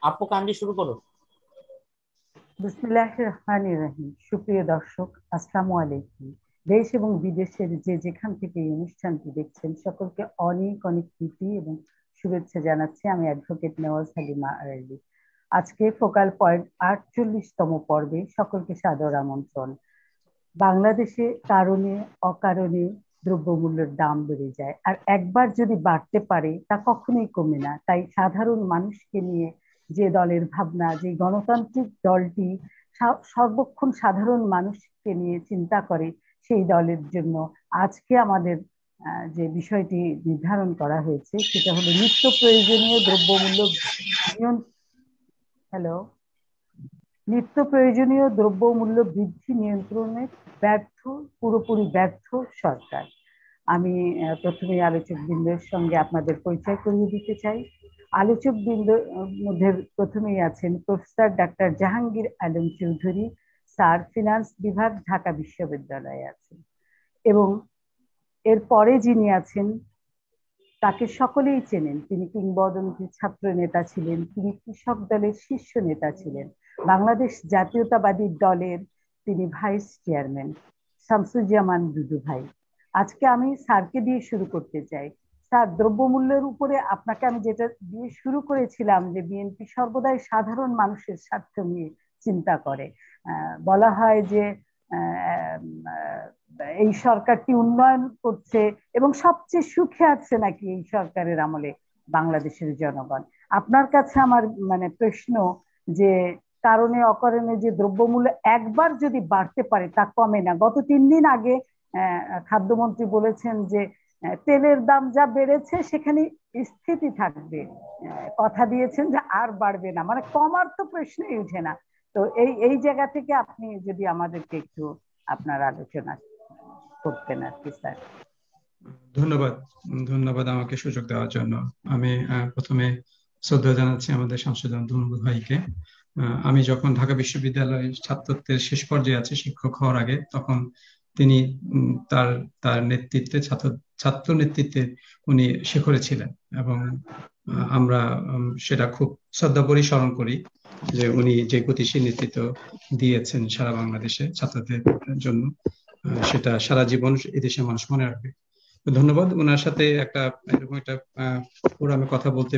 আপু কান্দি শুরু করো। বিসমিল্লাহির রহমানির রহিম। সুপ্রিয় দর্শক, আসসালামু আলাইকুম। দেশ এবং বিদেশের যে যেখান থেকে এই অনুষ্ঠানটি দেখছেন সকলকে অনেক অনেক প্রীতি এবং শুভেচ্ছা জানাচ্ছি। আমি অ্যাডভোকেট নেওয়াজ হালিমা আরাইলি। আজকে ফোকাল পয়েন্ট 48তম পর্বে সকলকে সাদর আমন্ত্রণ। বাংলাদেশে কারণে অকারণে দ্রব্যমূল্যের দাম বেড়ে যায়, আর একবার যদি বাড়তে পারে তা কখনোই কমে না। তাই সাধারণ মানুষকে নিয়ে যে দলের ভাবনা, যে গণতান্ত্রিক দলটি সর্বক্ষণ সাধারণ মানুষকে নিয়ে চিন্তা করে, সেই দলের জন্য আজকে আমাদের যে বিষয়টি নির্ধারণ করা হয়েছে সেটা হলো নিত্য প্রয়োজনীয় দ্রব্যমূল্য নিয়ন্ত্রণ। হ্যালো। নিত্য প্রয়োজনীয় দ্রব্যমূল্য বৃদ্ধি নিয়ন্ত্রণে ব্যর্থ, পুরোপুরি ব্যর্থ সরকার। আমি প্রথমে আলোচক বৃন্দের সঙ্গে আপনাদের পরিচয় করিয়ে দিতে চাই। আলোচক বৃন্দ মধ্যে প্রথমেই আছেন professor doctor Jahangir Alam Chowdhury, sir, finance বিভাগ, ঢাকা বিশ্ববিদ্যালয়ে আছেন। এবং এরপরে যিনি আছেন তাকে সকলেই চেনেন, তিনি কিংবদন্তি ছাত্র নেতা ছিলেন, তিনি কৃষক দলের শীর্ষ নেতা ছিলেন, বাংলাদেশ জাতীয়তাবাদী দলের তিনি ভাইস চেয়ারম্যান, শামসুজ্জামান দুদু ভাই। আজকে আমি স্যারকে দিয়ে শুরু করতে চাই। স্যার, দ্রব্যমূল্যের উপরে আপনাকে আমি যেটা দিয়ে শুরু করেছিলাম যে বিএনপি সর্বদাই সাধারণ মানুষের স্বার্থ নিয়ে চিন্তা করে। বলা হয় যে এই সরকারটি উন্নয়ন করছে এবং সবচেয়ে সুখে আছে নাকি এই সরকারের আমলে বাংলাদেশের জনগণ। আপনার কাছে আমার প্রশ্ন যে কারণে অকারণে যে দ্রব্যমূল্য একবার যদি বাড়তে পারে তা কমে না। গত 3 দিন আগে খাদ্যমন্ত্রী বলেছেন যে তেলের দাম যা বেড়েছে সেখানে স্থিতি থাকবে, কথা দিয়েছেন যে আর বাড়বে না, কমার তো প্রশ্নই উঠে না। তো এই এই জায়গা থেকে আপনি যদি আমাদেরকে একটু আপনার আলোচনা করতেন আর কি স্যার। ধন্যবাদ। ধন্যবাদ আমাকে সুযোগ দেওয়ার জন্য। আমি প্রথমে শ্রদ্ধা জানাচ্ছি আমাদের শামসুজ্জামান দুদু ভাইকে। আমি যখন ঢাকা বিশ্ববিদ্যালয়ের ছাত্রত্বের শেষ পর্যায়ে আছি, শিক্ষক হওয়ার আগে, তখন তিনি তার তার নেতৃত্বে ছাত্র নেতৃত্বে উনি শিখরে ছিলেন এবং আমরা সেটা খুব শ্রদ্ধাভরে স্মরণ করি যে উনি যে গতিশীল নেতৃত্ব দিয়েছেন সারা বাংলাদেশে ছাত্রদের জন্য, সেটা সারা জীবন এদেশের মানুষ মনে রাখবে। ধন্যবাদ। ওনার সাথে এরকম একটা ফোরামে কথা বলতে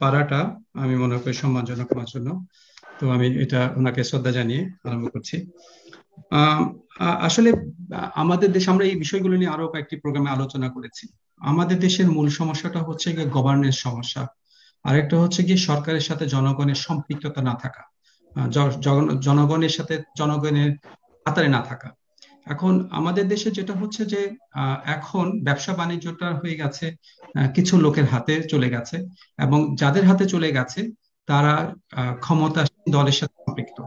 পারাটা আমি মনে করি সম্মানজনক আমার জন্য। তো আমি এটা ওনাকে শ্রদ্ধা জানিয়ে আরম্ভ করছি। আসলে আমাদের দেশে আমরা এই বিষয়গুলো নিয়ে আরো কয়েকটি প্রোগ্রামে আলোচনা করেছি। আমাদের দেশের মূল সমস্যাটা হচ্ছে গিয়ে গভর্নেন্স সমস্যা, আরেকটা হচ্ছে গিয়ে সরকারের সাথে জনগণের সম্পৃক্ততা না থাকা, জনগণের সাথে জনগণের কাতারে না থাকা। এখন আমাদের দেশে যেটা হচ্ছে যে এখন ব্যবসা বাণিজ্যটা হয়ে গেছে কিছু লোকের হাতে চলে গেছে, এবং যাদের হাতে চলে গেছে তারা ক্ষমতাসীন দলের সাথে সম্পৃক্ত।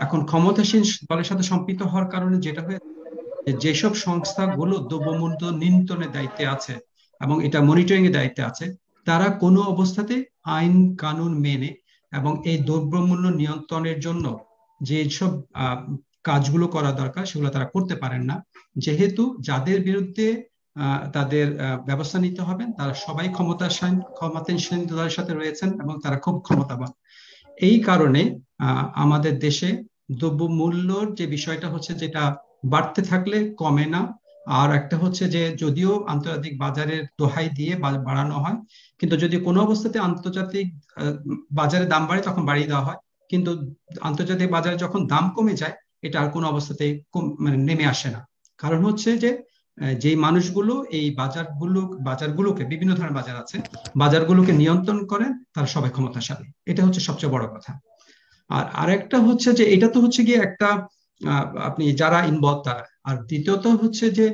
এখন ক্ষমতাসীন দলের সাথে সম্পৃক্ত হওয়ার কারণে যেটা হয়েছে, যেসব সংস্থাগুলো দ্রব্যমূল্য নিয়ন্ত্রণের দায়িত্বে আছে এবং এটা মনিটরিং এর দায়িত্বে আছে, তারা কোনো অবস্থাতে আইন কানুন মেনে এবং এই দ্রব্যমূল্য নিয়ন্ত্রণের জন্য যেসব কাজগুলো করা দরকার সেগুলো তারা করতে পারেন না, যেহেতু যাদের বিরুদ্ধে তাদের ব্যবস্থা নিতে হবে তারা সবাই ক্ষমতাসীন দলের সাথে রয়েছেন এবং তারা খুব ক্ষমতাবান। এই কারণে আমাদের দেশে দ্রব্যমূল্যর যে বিষয়টা হচ্ছে, যেটা বাড়তে থাকলে কমে না। আর একটা হচ্ছে যে যদিও আন্তর্জাতিক বাজারের দোহাই দিয়ে বাড়ানো হয়, কিন্তু যদি কোনো অবস্থাতে আন্তর্জাতিক বাজারে দাম বাড়ে তখন বাড়িয়ে দেওয়া হয়, কিন্তু আন্তর্জাতিক বাজারে যখন দাম কমে যায় এটা আর কোনো অবস্থাতেই নেমে আসে না। কারণ হচ্ছে যে মানুষগুলো এই বাজারগুলোকে, বিভিন্ন ধরনের বাজার আছে, বাজারগুলোকে নিয়ন্ত্রণ করেন তারা সবাই ক্ষমতাশালী। এটা হচ্ছে সবচেয়ে বড় কথা। আর আরেকটা হচ্ছে যে এটা তো হচ্ছে গিয়ে একটা আপনি যারা ইনভলভ তারা। আর দ্বিতীয়ত হচ্ছে যে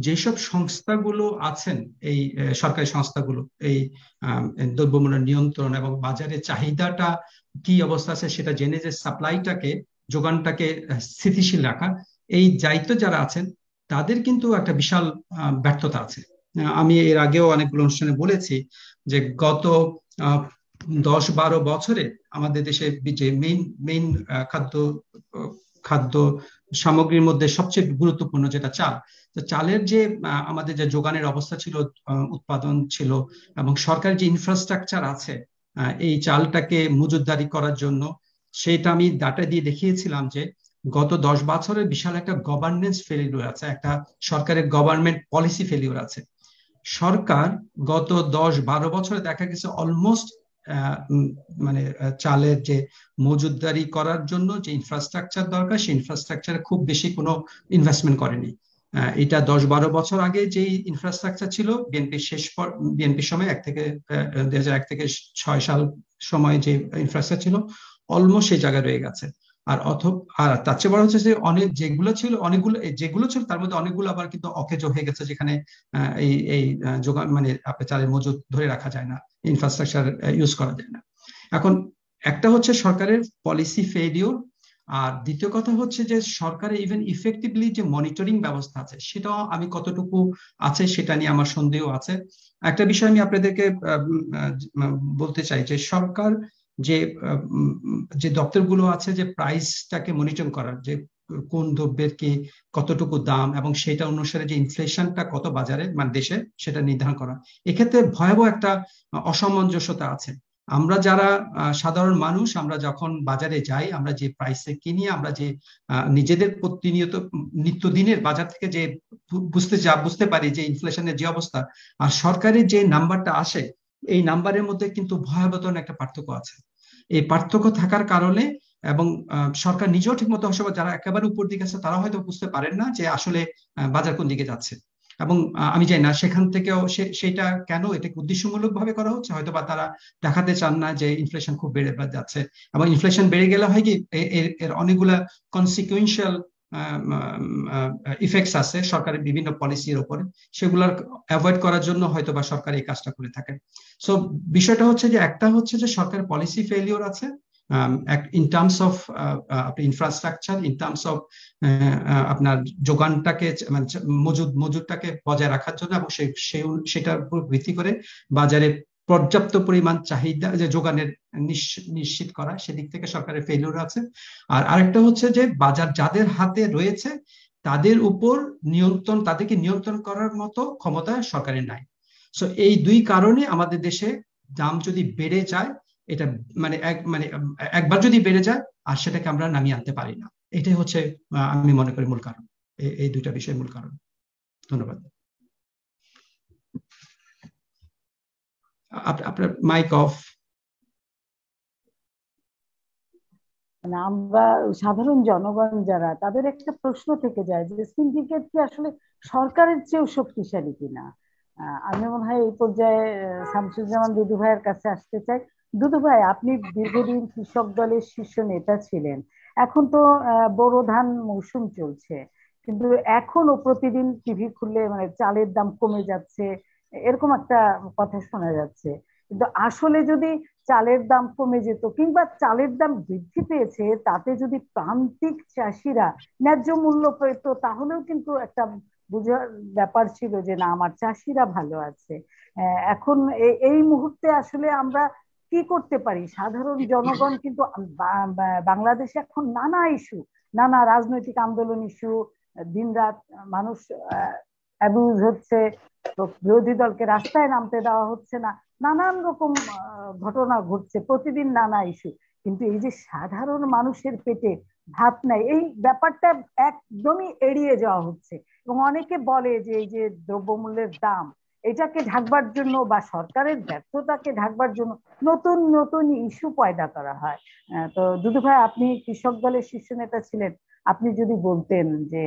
যেসব সংস্থাগুলো আছেন, এই সরকারি সংস্থাগুলো, এই দ্রব্যমূল্য নিয়ন্ত্রণ এবং বাজারের চাহিদাটা কি অবস্থা আছে সেটা জেনে যে সাপ্লাইটাকে, যোগানটাকে স্থিতিশীল রাখা, এই দায়িত্ব যারা আছেন তাদের কিন্তু একটা বিশাল ব্যর্থতা আছে। আমি এর আগেও অনেকগুলো অনুষ্ঠানে বলেছি যে গত 10-12 বছরে আমাদের দেশে যে মেইন খাদ্য সামগ্রীর মধ্যে সবচেয়ে গুরুত্বপূর্ণ যেটা চাল, তো চালের যে আমাদের যে যোগানের অবস্থা ছিল, উৎপাদন ছিল, এবং সরকারের যে ইনফ্রাস্ট্রাকচার আছে এই চালটাকে মজুতদারি করার জন্য, সেটা আমি ডাটা দিয়ে দেখিয়েছিলাম যে গত 10 বছরের বিশাল একটা গভর্নেন্স ফেলিউর আছে, একটা সরকারের গভর্নমেন্ট পলিসি ফেলিউর আছে। সরকার গত 10-12 বছরে দেখা গেছে অলমোস্ট মানে চালের যে মজুতদারি করার জন্য যে ইনফ্রাস্ট্রাকচার দরকার, সেই ইনফ্রাস্ট্রাকচারে খুব বেশি কোনো ইনভেস্টমেন্ট করেনি। এটা 10-12 বছর আগে যে ইনফ্রাস্ট্রাকচার ছিল বিএনপির সময় 2001 থেকে 2006 সাল সময় যে ইনফ্রাস্ট্রাকচার ছিল অলমোস্ট সেই জায়গায় রয়ে গেছে। আর তার চেয়ে বড় হচ্ছে যে যেগুলো ছিল তার মধ্যে অনেকগুলো আবার কিন্তু অকেজ হয়ে গেছে, যেখানে এই যোগান মানে আপনার চালের মজুত ধরে রাখা যায় না, ইনফ্রাস্ট্রাকচার ইউজ করা যায় না। এখন একটা হচ্ছে সরকারের পলিসি ফেলিওর, আর দ্বিতীয় কথা হচ্ছে যে সরকারের ইভেন ইফেক্টিভলি যে মনিটরিং ব্যবস্থা আছে সেটাও আমি কতটুকু আছে সেটা নিয়ে আমার সন্দেহ আছে। একটা বিষয় আমি আপনাদেরকে বলতে চাই যে সরকার যে যে দপ্তরগুলো আছে যে প্রাইসটাকে মনিটর করার, যে কোন দ্রব্যের কি কতটুকু দাম এবং সেটা অনুসারে যে ইনফ্লেশনটা কত বাজারে মানে দেশে সেটা নির্ধারণ করা, এক্ষেত্রে ভয়াবহ একটা অসামঞ্জস্যতা আছে। আমরা যারা সাধারণ মানুষ, আমরা যখন বাজারে যাই, আমরা যে প্রাইসে কিনি, আমরা যে নিজেদের প্রতিনিয়ত নিত্যদিনের বাজার থেকে যে বুঝতে পারি যে ইনফ্লেশনের যে অবস্থা, আর সরকারের যে নাম্বারটা আসে এই নাম্বারের মধ্যে কিন্তু ভয়াবহ একটা পার্থক্য আছে। এই পার্থক্য থাকার কারণে এবং সরকার নিজেও ঠিক মতো যারা একেবারে উপর দিকে আছে তারা হয়তো বুঝতে পারেন না যে আসলে বাজার কোন দিকে যাচ্ছে। এবং আমি জানি না সেখান থেকেও সেটা কেন, এটাকে উদ্দেশ্যমূলক ভাবে করা হচ্ছে, হয়তো বা তারা দেখাতে চান না যে ইনফ্লেশন খুব বেড়ে যাচ্ছে। এবং ইনফ্লেশন বেড়ে গেলে হয় কি এর অনেকগুলা কনসিকুয়েন্সিয়াল ইফেক্টস আছে সরকারের বিভিন্ন পলিসির উপরে, সেগুলোর অ্যাভয়েড করার জন্য হয়তো বা সরকার এই কাজটা করে থাকেন। সো বিষয়টা হচ্ছে যে একটা হচ্ছে যে সরকারের পলিসি ফেলিওর আছে in terms of infrastructure, in terms of আপনার যোগানটাকে মানে মজুদটাকে বজায় রাখার জন্য, এবং সেটার উপর ভিত্তি করে বাজারে পর্যাপ্ত পরিমাণ চাহিদা যে যোগানের নিশ্চিত করা, সেদিক থেকে সরকারের ফেলিওর আছে। আর আরেকটা হচ্ছে যে বাজার যাদের হাতে রয়েছে তাদের উপর তাদেরকে নিয়ন্ত্রণ করার মতো ক্ষমতা সরকারের নাই। সো এই দুই কারণে আমাদের দেশে দাম যদি বেড়ে যায়, এটা মানে একবার যদি বেড়ে যায় আর সেটাকে আমরা নামিয়ে আনতে পারি না, এটাই হচ্ছে আমি মনে করি মূল কারণ। এই দুইটা বিষয় মূল কারণ। ধন্যবাদ। আপনার মাইক অফ। মানে আমরা সাধারণ জনগণ যারা, তাদের একটা প্রশ্ন থেকে যায় যে সিন্ডিকেট কি আসলে সরকারের চেয়েও শক্তিশালী কিনা। আমি মনে হয় এই পর্যায়ে শামসুজ্জামান দুদু ভাইয়ের কাছে আসতে চাই। দুদু ভাই, আপনি দীর্ঘদিন কৃষক দলের শীর্ষ নেতা ছিলেন। এখন তো বোরো ধান মৌসুম চলছে, কিন্তু এখনো প্রতিদিন টিভি খুললে মানে চালের দাম কমে যাচ্ছে, এরকম একটা কথা শোনা যাচ্ছে। কিন্তু আসলে যদি চালের দাম কমে যেত কিংবা চালের দাম বৃদ্ধি পেয়েছে, তাতে যদি প্রান্তিক চাষিরা ন্যায্য মূল্য পেত, তাহলেও কিন্তু একটা বুঝার ব্যাপার ছিল যে না, আমার চাষিরা ভালো আছে। এখন এই মুহূর্তে আসলে আমরা কি করতে পারি? সাধারণ জনগণ কিন্তু বাংলাদেশে এখন নানা ইস্যু, নানা রাজনৈতিক আন্দোলন ইস্যু, দিনরাত মানুষ অ্যাবিউজ হচ্ছে, বিরোধী দলকে রাস্তায় নামতে দেওয়া হচ্ছে না, নানান রকম ঘটনা ঘটছে, প্রতিদিন নানা ইস্যু। কিন্তু এই যে সাধারণ মানুষের পেটে ভাত নাই, এই ব্যাপারটা একদমই এড়িয়ে যাওয়া হচ্ছে। এবং অনেকে বলে যে এই যে দ্রব্যমূল্যের দাম, এটাকে ঢাকবার জন্য বা সরকারের ব্যর্থতাকে ঢাকবার জন্য নতুন নতুন ইস্যু পয়দা করা হয়। তো দুদু ভাই, আপনি কৃষক দলের শীর্ষ নেতা ছিলেন, আপনি যদি বলতেন যে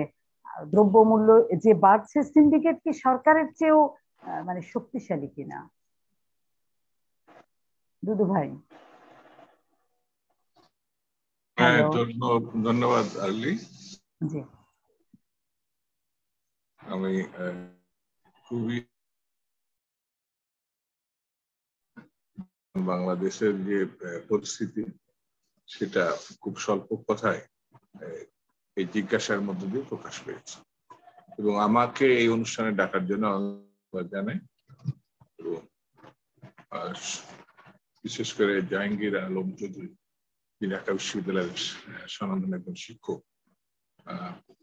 দ্রব্যমূল্য যে বাড়ছে, সিন্ডিকেট কি সরকারের চেয়েও মানে শক্তিশালী কিনা? দুদু ভাই। হ্যাঁ, হ্যালো। ধন্যবাদ আরলি। জি। আমি খুবই বাংলাদেশের যে পরিস্থিতি সেটা খুব স্বল্প কথায় এই জিজ্ঞাসার মধ্যে দিয়ে প্রকাশ পেয়েছে, এবং আমাকে এই অনুষ্ঠানে ডাকার জন্য ধন্যবাদ জানাই। এবং বিশেষ করে জাহাঙ্গীর আলম চৌধুরী, যিনি ঢাকা বিশ্ববিদ্যালয়ের স্বনামধন্য একজন শিক্ষক,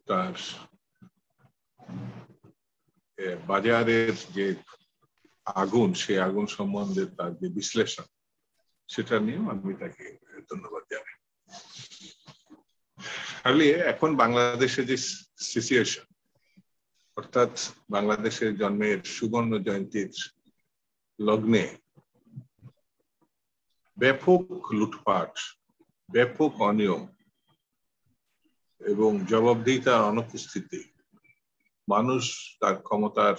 তার বাজারের যে আগুন, সেই আগুন সম্বন্ধে তার যে বিশ্লেষণ, সেটা নিয়েও আমি তাকে ধন্যবাদ জানাই। আসলে এখন বাংলাদেশে যে সিচুয়েশন, অর্থাৎ বাংলাদেশের জন্মের সুবর্ণ জয়ন্তীর লগ্নে ব্যাপক লুটপাট, ব্যাপক অনিয়ম এবং জবাবদিহিতার অনুপস্থিতি, মানুষ তার ক্ষমতার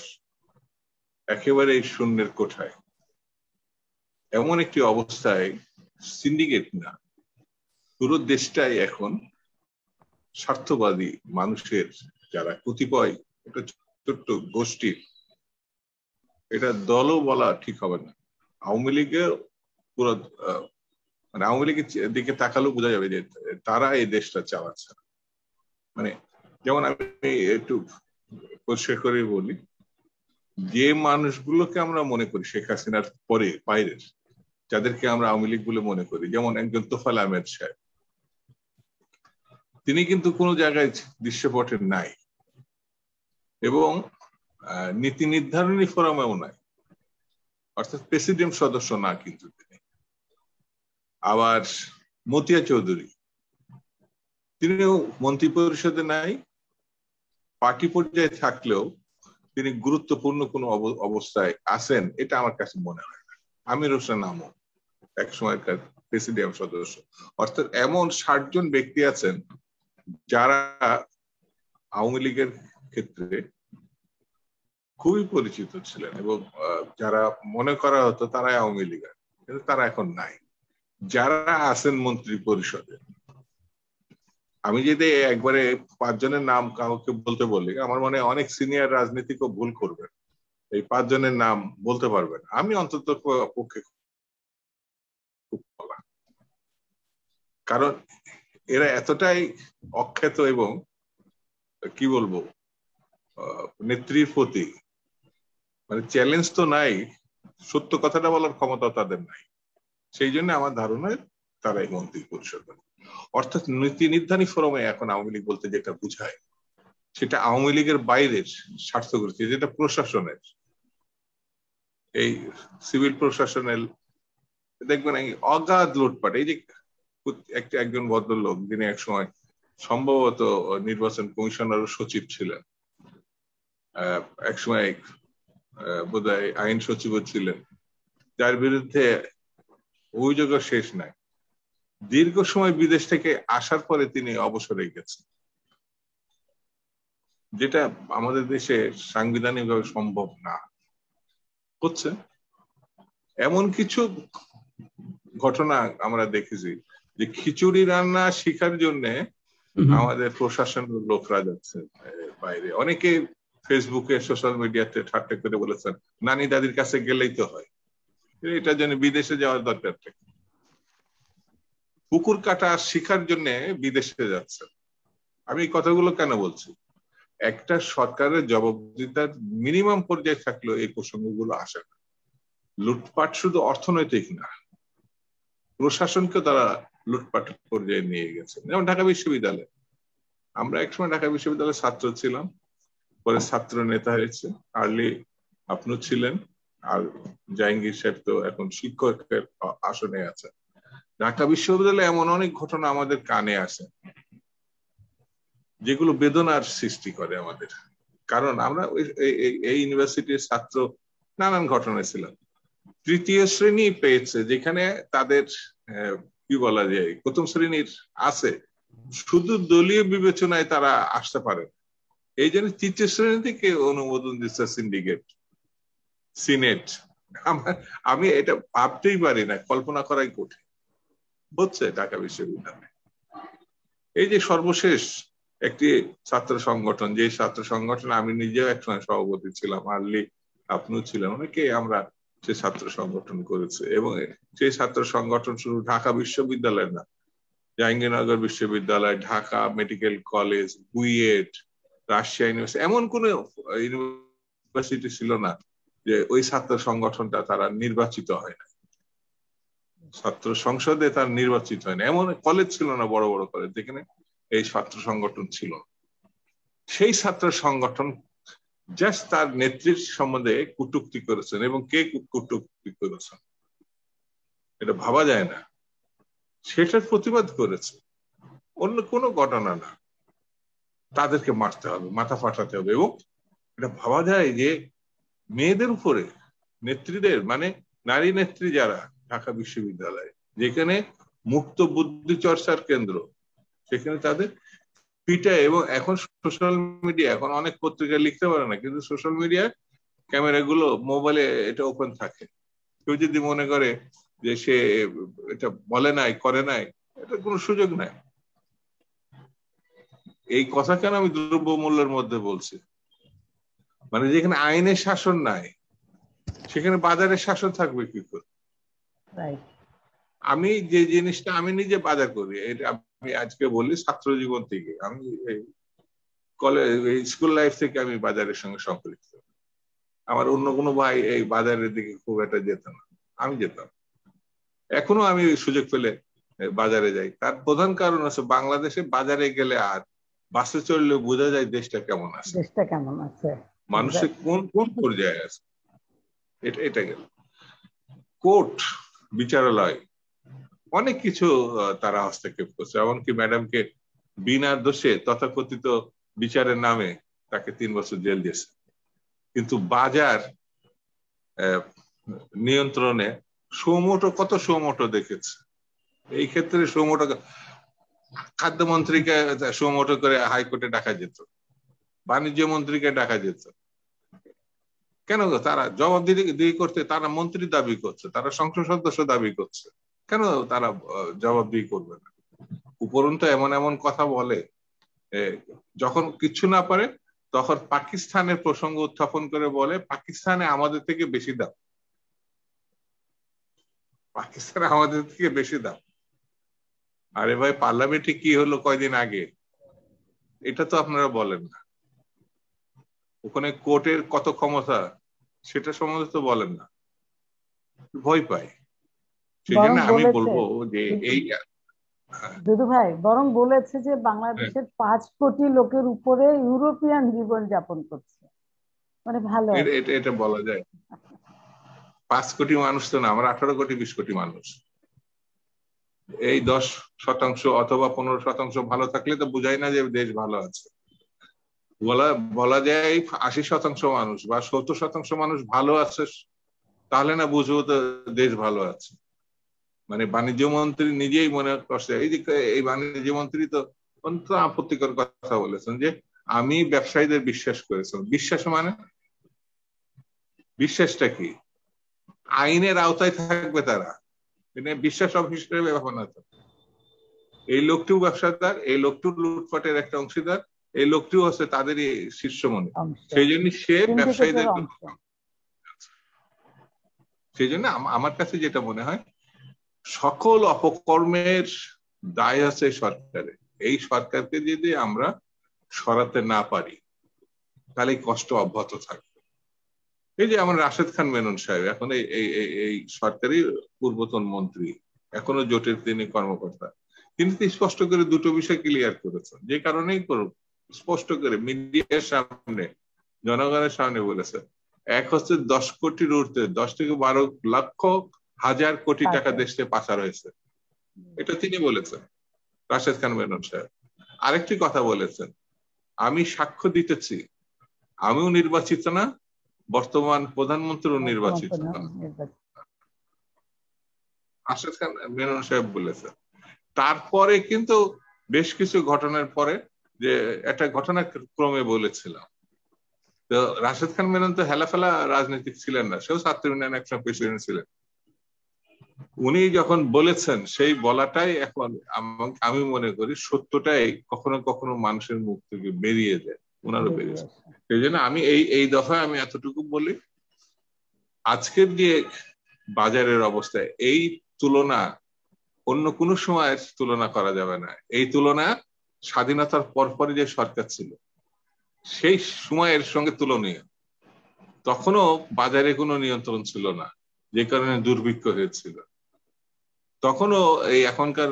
একেবারেই শূন্যের কোঠায়, এমন একটি অবস্থায় সিন্ডিকেট না, পুরো দেশটাই এখন স্বার্থবাদী মানুষের, যারা কতিপয় একটা ছোট্ট গোষ্ঠীর, এটা দলও বলা ঠিক হবে না, আওয়ামী লীগের পুরো মানে আওয়ামী লীগের দিকে তাকালেও বোঝা যাবে যে তারা এই দেশটা চালাচ্ছে। মানে যেমন আমি একটু পরিষ্কার করে বলি, যে মানুষগুলোকে আমরা মনে করি শেখ হাসিনার পরে বাইরের, যাদেরকে আমরা আওয়ামী লীগ বলে মনে করি, যেমন একজন তোফায়েল আহমেদ সাহেব, তিনি কিন্তু কোনো জায়গায় দৃশ্যপটে নাই এবং নীতি নির্ধারণী ফোরামেও নাই, অর্থাৎ প্রেসিডেন্ট সদস্য না কিন্তু তিনি। আবার মতিয়া চৌধুরী, তিনিও মন্ত্রী পরিষদে নাই, পার্টি পর্যায়ে থাকলেও তিনি গুরুত্বপূর্ণ কোন অবস্থায় আছেন এটা আমার কাছে মনে হয় না। আমির হোসেন আমু এক সময়কার প্রেসিডিয়াম সদস্য, অর্থাৎ এমন 60 জন ব্যক্তি আছেন যারা আওয়ামী লীগের ক্ষেত্রে খুবই পরিচিত ছিলেন এবং যারা মনে করা হতো তারাই আওয়ামী লীগের, কিন্তু তারা এখন নাই। যারা আছেন মন্ত্রী পরিষদে, আমি যদি একবারে 5 জনের নাম কাউকে বলতে বলি, আমার মনে হয় অনেক সিনিয়র রাজনীতিকও ভুল করবেন, এই 5 জনের নাম বলতে পারবেন। আমি অন্তত পক্ষে খুব বলা, কারণ এরা এতটাই অখ্যাত এবং কি বলবো নেত্রীর প্রতি মানে চ্যালেঞ্জ তো নাই, সত্য কথাটা বলার ক্ষমতা তাদের নাই। সেই জন্য আমার ধারণায় তারাই মন্ত্রী পরিষদ, অর্থাৎ নীতি নির্ধারণী ফোরামে এখন আওয়ামী লীগ বলতে যেটা বুঝায় সেটা আওয়ামী লীগের বাইরের স্বার্থগ্রস্ত, যেটা প্রশাসনের, এই সিভিল প্রশাসনের দেখবেন এই অগাধ লুটপাট। এই যে একজন ভদ্রলোক, যিনি একসময় সম্ভবত নির্বাচন কমিশনার সচিব ছিলেন, একসময় বোধহয় আইন সচিবও ছিলেন, যার বিরুদ্ধে অভিযোগের শেষ নাই, দীর্ঘ সময় বিদেশ থেকে আসার পরে তিনি অবসরে গেছেন, যেটা আমাদের দেশে সাংবিধানিকভাবে সম্ভব না হচ্ছে। এমন কিছু ঘটনা আমরা দেখেছি যে খিচুড়ি রান্না শেখার জন্য আমাদের প্রশাসনের লোকরা যাচ্ছে বাইরে। অনেকে ফেসবুকে সোশ্যাল মিডিয়াতে ঠাট্টা করে বলেছেন নানি দাদির কাছে গেলেই তো হয়, এটার জন্য বিদেশে যাওয়ার দরকার নেই। পুকুর কাটা শেখার জন্য বিদেশে যাচ্ছে। আমি এই কথাগুলো কেন বলছি? একটা সরকারের জবাবদিহিতার মিনিমাম পর্যায়ে থাকলেও এই প্রসঙ্গগুলো আসে না। লুটপাট শুধু অর্থনৈতিক না, প্রশাসনকে তারা লুটপাট পর্যায়ে নিয়ে গেছে। যেমন ঢাকা বিশ্ববিদ্যালয়, আমরা একসময় ঢাকা বিশ্ববিদ্যালয়ের ছাত্র ছিলাম, পরে ছাত্র নেতা হয়েছে, আর্লি আপনিও ছিলেন, আর জাহাঙ্গীর সাহেব তো এখন শিক্ষকের আসনে আছে। ঢাকা বিশ্ববিদ্যালয়ে এমন অনেক ঘটনা আমাদের কানে আসে যেগুলো বেদনার সৃষ্টি করে আমাদের, কারণ আমরা এই ইউনিভার্সিটির ছাত্র নানান ঘটনায় ছিলাম। তৃতীয় শ্রেণী পেয়েছে যেখানে তাদের কি বলা যায় প্রথম শ্রেণীর আছে, শুধু দলীয় বিবেচনায় তারা আসতে পারে, এই জন্য তৃতীয় শ্রেণী থেকে অনুমোদন দিচ্ছে সিন্ডিকেট, সিনেট। আমি এটা ভাবতেই পারি না, কল্পনা করাই কঠিন হচ্ছে ঢাকা বিশ্ববিদ্যালয়ে। এই যে সর্বশেষ একটি ছাত্র সংগঠন, যে ছাত্র সংগঠন আমি নিজেও একসময় সভাপতি ছিলাম, আর্লি আপনিও ছিলেন, অনেকে আমরা সে ছাত্র সংগঠন করেছে, এবং সেই ছাত্র সংগঠন শুধু ঢাকা বিশ্ববিদ্যালয় না, জাহাঙ্গীরনগর বিশ্ববিদ্যালয়, Dhaka medical college, BUET, Rajshahi university, এমন কোন ইউনিভার্সিটি ছিল না যে ওই ছাত্র সংগঠনটা তারা নির্বাচিত হয় না, ছাত্র সংসদে তার নির্বাচিত হয় না, এমন কলেজ ছিল না, বড় বড় কলেজ যেখানে এই ছাত্র সংগঠন ছিল। সেই ছাত্র সংগঠন জাস্ট তার নেত্রীর সম্বন্ধে কটূক্তি করেছেন, এবং কে কটূক্তি করেছেন? এটা ভাবা যায় না, সেটার প্রতিবাদ করেছে, অন্য কোনো ঘটনা না। তাদেরকে মারতে হবে, মাথা ফাটাতে হবে। এবং এটা ভাবা যায় যে মেয়েদের উপরে, নেত্রীদের মানে নারী নেত্রী যারা ঢাকা বিশ্ববিদ্যালয়ে, যেখানে মুক্ত বুদ্ধি চর্চার কেন্দ্র, সেখানে তাদের পিটায়। এবং এখন সোশ্যাল মিডিয়া, এখন অনেক পত্রিকা লিখতে পারে না, কিন্তু সোশ্যাল মিডিয়ায় ক্যামেরাগুলো মোবাইলে এটা ওপেন থাকে। কেউ যদি মনে করে যে সে এটা বলে নাই, করে নাই, এটা কোনো সুযোগ নাই। এই কথা কেন আমি দ্রব্যমূল্যের মধ্যে বলছি, মানে যেখানে আইনের শাসন নাই সেখানে বাজারের শাসন থাকবে কি করে? আমি যে জিনিসটা আমি নিজে বাজার করি, এটা আমি আজকে বলি ছাত্র জীবন থেকে, আমি কলেজ স্কুল লাইফ থেকে আমি বাজারের সঙ্গে সম্পৃক্ত। আমার অন্য কোনো ভাই এই বাজারের দিকে খুব একটা যেত না, আমি যেতাম। এখনো আমি সুযোগ পেলে বাজারে যাই। তার প্রধান কারণ হচ্ছে বাংলাদেশে বাজারে গেলে আর বাসে চললে বোঝা যায় দেশটা কেমন আছে, দেশটা কেমন আছে, মানুষের কোন কোন পর্যায়ে আছে। এটা গেল কোর্ট, বিচারালয়, অনেক কিছু তারা হস্তক্ষেপ করছে। এমনকি ম্যাডামকে বিনা দোষে তথাকথিত বিচারের নামে তাকে 3 বছর জেল দিয়েছে। কিন্তু বাজার নিয়ন্ত্রণে সুমোটো, কত সুমোটো দেখেছে। এই ক্ষেত্রে সুমোটো, খাদ্যমন্ত্রীকে সুমোটো করে হাইকোর্টে ডাকা যেত, বাণিজ্য মন্ত্রীকে ডাকা যেত। কেন? তারা জবাবদিহি করতে, তারা মন্ত্রী দাবি করছে, তারা সংসদ সদস্য দাবি করছে, কেন তারা জবাবদিহি করবে না? উপরন্তু এমন এমন কথা বলে, যখন কিচ্ছু না পারে তখন পাকিস্তানের প্রসঙ্গ উত্থাপন করে বলে পাকিস্তানে আমাদের থেকে বেশি দাম, পাকিস্তানে আমাদের থেকে বেশি দাম। আরে ভাই, পার্লামেন্টে কি হলো কয়দিন আগে, এটা তো আপনারা বলেন না। ওখানে কোর্টের কত ক্ষমতা সেটা সম্বন্ধে তো বলেন না, ভয় পায়। সেই জন্য আমি বলবো যে এই দুদু ভাই বরং বলেছে যে বাংলাদেশের 5 কোটি লোকের উপরে ইউরোপিয়ান জীবন যাপন করছে, মানে ভালো। এটা বলা যায়? 5 কোটি মানুষ তো না, আমরা 18 কোটি 20 কোটি মানুষ। এই 10% অথবা 15% ভালো থাকলে তো বুঝাই না যে দেশ ভালো আছে। বলা যায় 80% মানুষ বা 70% মানুষ ভালো আছে, তাহলে না বুঝবো তো দেশ ভালো আছে। মানে বাণিজ্য মন্ত্রী নিজেই মনে করছে, এই বাণিজ্য মন্ত্রী তো অত্যন্ত আপত্তিকর কথা বলেছেন যে আমি ব্যবসায়ীদের বিশ্বাস করেছিলাম। বিশ্বাস মানে বিশ্বাসটা কি? আইনের আওতায় থাকবে তারা, বিশ্বাস অফিসের ব্যাপার না তো। এই লোকটিও ব্যবসাদার, এই লোকটিও লুটপাটের একটা অংশীদার, এই লোকটিও হচ্ছে তাদেরই শীর্ষমণি। সেই জন্য সে ব্যবসায়ীদের, সেই জন্য আমার কাছে যেটা মনে হয় সকল অপকর্মের দায় আছে সরকারের। এই সরকারকে যদি আমরা সরাতে না পারি তাহলে কষ্ট অব্যাহত থাকবে। এই যে আমার রাশেদ খান মেনন সাহেব, এখন এই সরকারি পূর্বতন মন্ত্রী, এখনো জোটের তিনি কর্মকর্তা, তিনি স্পষ্ট করে দুটো বিষয় ক্লিয়ার করেছেন, যে কারণেই করুক স্পষ্ট করে মিডিয়ার সামনে, জনগণের সামনে বলেছে। এক হচ্ছে 10 কোটির ঊর্ধ্বে, 10 থেকে 12 লক্ষ হাজার কোটি টাকা দেশ থেকে পাচার হয়েছে, এটা তিনি বলেছেন রাশেদ খান মেনন সাহেব। আরেকটি কথা বলেছেন, আমি সাক্ষ্য দিতেছি আমিও নির্বাচিত না, বর্তমান প্রধানমন্ত্রীও নির্বাচিত না, রাশেদ খান মেনন সাহেব বলেছেন। তারপরে কিন্তু বেশ কিছু ঘটনার পরে যে একটা ঘটনাক্রমে বলেছিলাম, তো রাশেদ খান মেনন তো হেলাফেলা রাজনীতিক ছিলেন না, সেও ছাত্র ইউনিয়ন একসময় প্রেসিডেন্ট ছিলেন। উনি যখন বলেছেন সেই বলাটাই এখন আমি মনে করি সত্যটাই কখনো কখনো মানুষের মুখ থেকে বেরিয়ে যায়, ওনারও বেরিয়েছে। সেই জন্য আমি এই দফায় আমি এতটুকু বলি, আজকের যে বাজারের অবস্থা, এই তুলনা অন্য কোনো সময়ের তুলনা করা যাবে না। এই তুলনা স্বাধীনতার পরপরই যে সরকার ছিল সেই সময়ের সঙ্গে তুলনীয়। তখনও বাজারে কোনো নিয়ন্ত্রণ ছিল না, যে কারণে দুর্ভিক্ষ হয়েছিল। তখনও এই এখনকার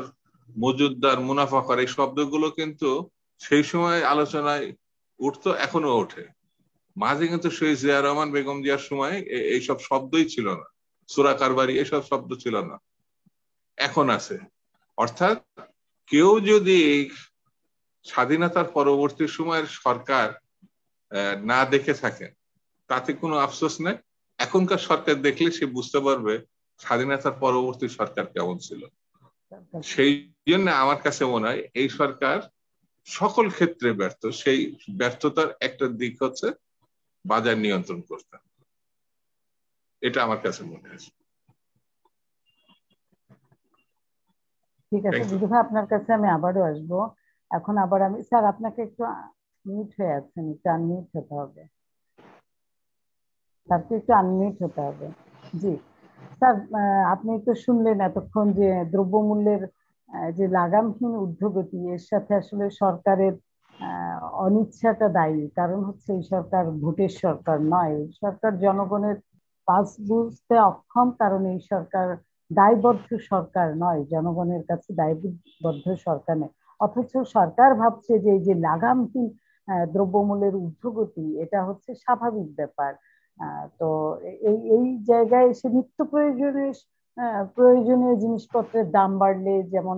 মজুদদার, মুনাফাখোর এই শব্দগুলো কিন্তু সেই সময় আলোচনায় উঠতো, এখনো ওঠে। মাঝে কিন্তু সেই জিয়া রহমান বেগম জিয়ার সময় এইসব শব্দই ছিল না, সুরা কারবারি এসব শব্দ ছিল না। এখন আছে। অর্থাৎ কেউ যদি স্বাধীনতার পরবর্তী সময়ের সরকার না দেখে থাকেন তাতে কোনো আফসোস নেই। এখনকার সরকার দেখলে সে বুঝতে পারবে স্বাধীনতার পরবর্তী সরকার কেমন ছিল। সেই জন্য আমার কাছে মনে হয় এই সরকার সকল ক্ষেত্রে ব্যর্থ। সেই ব্যর্থতার একটা দিক হচ্ছে বাজার নিয়ন্ত্রণ করতে, এটা আমার কাছে মনে হয়। ঠিক আছে দিদি ভাই, আপনার কাছে আমি আবারও আসবো। এখন আবার আমি স্যার আপনাকে একটু মিউট হয়ে আছেন, একটু আনমিউট হতে হবে, স্যারকে একটু আনমিউট হতে হবে। জি স্যার, আপনি তো শুনলেন এতক্ষণ যে দ্রব্যমূল্যের যে লাগামহীন ঊর্ধ্বগতি, এর সাথে আসলে সরকারের অনিচ্ছাটা দায়ী। কারণ হচ্ছে এই সরকার ভোটের সরকার নয়, এই সরকার জনগণের পালস বুঝতে অক্ষম, কারণ এই সরকার দায়বদ্ধ সরকার নয়, জনগণের কাছে দায়বদ্ধ সরকার নেই। অথচ সরকার ভাবছে যে এই যে লাগামহীন দ্রব্যমূল্যের ঊর্ধ্বগতি, এটা হচ্ছে স্বাভাবিক ব্যাপার। তো এই এই জায়গায় এসে নিত্য প্রয়োজনীয় জিনিসপত্রের দাম বাড়লে যেমন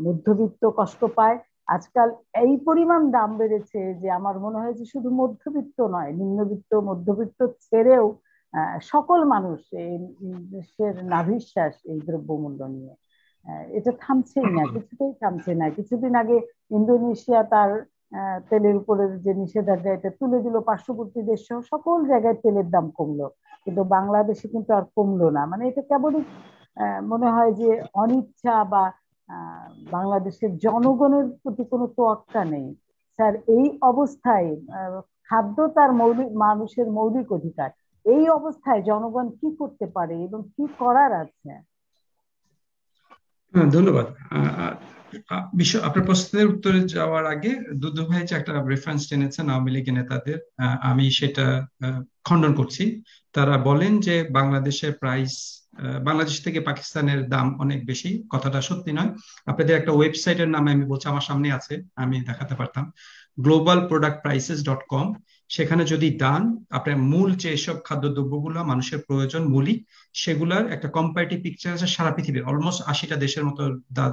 মধ্যবিত্ত কষ্ট পায়, আজকাল এই পরিমাণ দাম বেড়েছে যে আমার মনে হয় যে শুধু মধ্যবিত্ত নয়, নিম্নবিত্ত মধ্যবিত্ত ছেড়েও সকল মানুষ এই দেশের নাভিশ্বাস এই দ্রব্যমূল্য নিয়ে। এটা থামছেই না, কিছুতেই থামছে না। কিছুদিন আগে ইন্দোনেশিয়া তার তেলের উপরের যে নিষেধাজ্ঞা এটা তুলে দিল, পার্শ্ববর্তী দেশ সহ সকল জায়গায় তেলের দাম কমলো, কিন্তু বাংলাদেশে কিন্তু আর কমলো না। মানে এটা কেবলই মনে হয় যে অনিচ্ছা বা বাংলাদেশের জনগণের প্রতি কোনো তোয়াক্কা নেই। স্যার এই অবস্থায় খাদ্য তার মানুষের মৌলিক অধিকার, এই অবস্থায় জনগণ কি করতে পারে এবং কি করার আছে? ধন্যবাদ। আপনার প্রশ্নের উত্তরে যাওয়ার আগে দুদু ভাই যে একটা রেফারেন্স টেনেছেন আওয়ামী লীগের নেতাদের, আমি সেটা খণ্ডন করছি। তারা বলেন যে বাংলাদেশের প্রাইস, বাংলাদেশ থেকে পাকিস্তানের দাম অনেক বেশি। কথাটা সত্যি নয়। আপনাদের একটা ওয়েবসাইটের নামে আমি বলছি, আমার সামনে আছে, আমি দেখাতে পারতাম, globalproductprices.com। সেখানে যদি দান আপনার মূল যে এসব খাদ্যদ্রব্যগুলো মানুষের প্রয়োজন মৌলিক, সেগুলার একটা কম্পারেটিভ পিকচার আছে সারা পৃথিবীর অলমোস্ট 80টা দেশের মতো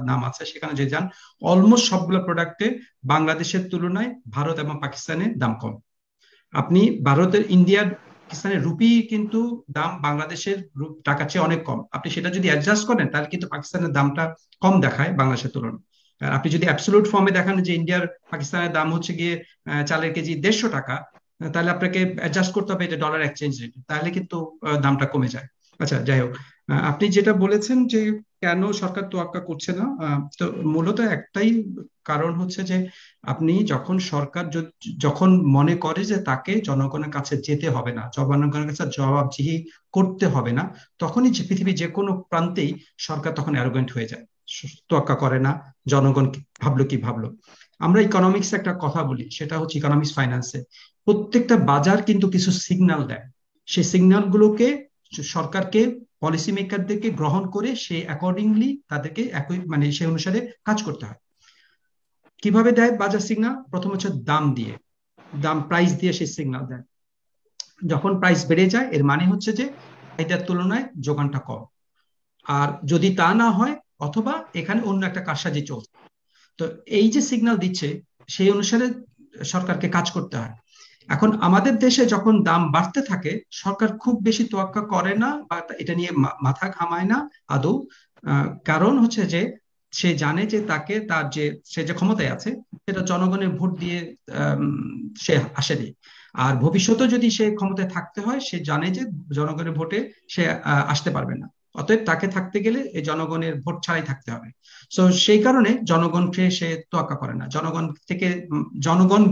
নাম আছে। সেখানে যে যান অলমোস্ট সবগুলো প্রোডাক্টে বাংলাদেশের তুলনায় ভারত এবং পাকিস্তানের দাম কম। আপনি ভারতের, ইন্ডিয়ার, পাকিস্তানের রুপি কিন্তু দাম বাংলাদেশের টাকার চেয়ে অনেক কম। আপনি সেটা যদি অ্যাডজাস্ট করেন তাহলে কিন্তু পাকিস্তানের দামটা কম দেখায় বাংলাদেশের তুলনায়। আপনি যদি অ্যাবসলিউট ফর্মে দেখান যে ইন্ডিয়ার পাকিস্তানের দাম হচ্ছে গিয়ে চালের কেজি 150 টাকা, তাহলে আপনাকে অ্যাডজাস্ট করতে হবে এটা ডলার এক্সচেঞ্জ রেট, তাহলে কিন্তু দামটা কমে যায়। আচ্ছা যাই হোক, আপনি যেটা বলেছেন যে কেন সরকার তোয়াক্কা করছে না, তো মূলত একটাই কারণ হচ্ছে যে আপনি যখন সরকার যখন মনে করে যে তাকে জনগণের কাছে যেতে হবে না, জনগণের কাছে জবাবদিহি করতে হবে না, তখনই যে পৃথিবীর যে কোনো প্রান্তেই সরকার তখন অ্যারোগেন্ট হয়ে যায়, তোয়াক্কা করে না। জনগণ ভাবলো কি ভাবলো। আমরা ইকোনমিক্স একটা কথা বলি, সেটা হচ্ছে ইকোনমিক্স ফাইন্যান্সে প্রত্যেকটা বাজার কিন্তু কিছু সিগন্যাল দেয়। সেই সিগন্যাল গুলোকে সরকারকে, পলিসি মেকারদেরকে গ্রহণ করে সে অ্যাকর্ডিংলি তাদেরকে মানে সেই অনুসারে কাজ করতে হয়। কিভাবে দেয় বাজার সিগন্যাল? প্রথম হচ্ছে দাম দিয়ে, দাম প্রাইস দিয়ে সেই সিগন্যাল দেয়। যখন প্রাইস বেড়ে যায় এর মানে হচ্ছে যে চাহিদার তুলনায় যোগানটা কম। আর যদি তা না হয়, অথবা এখানে অন্য একটা কারসাজি চলছে, তো এই যে সিগন্যাল দিচ্ছে সেই অনুসারে সরকারকে কাজ করতে হয়। এখন আমাদের দেশে যখন দাম বাড়তে থাকে সরকার খুব বেশি তোয়াক্কা করে না বা এটা নিয়ে মাথা ঘামায় না আদৌ। কারণ হচ্ছে যে সে জানে যে তাকে তার যে সে যে ক্ষমতায় আছে সেটা জনগণের ভোট দিয়ে সে আসেনি। আর ভবিষ্যতে যদি সে ক্ষমতায় থাকতে হয় সে জানে যে জনগণের ভোটে সে আসতে পারবে না, অতএব তাকে থাকতে গেলে এই জনগণের ভোট ছাড়াই থাকতে হবে। তো সেই কারণে জনগণকে সে তোয়াক্কা করে না। জনগণ থেকে, জনগণ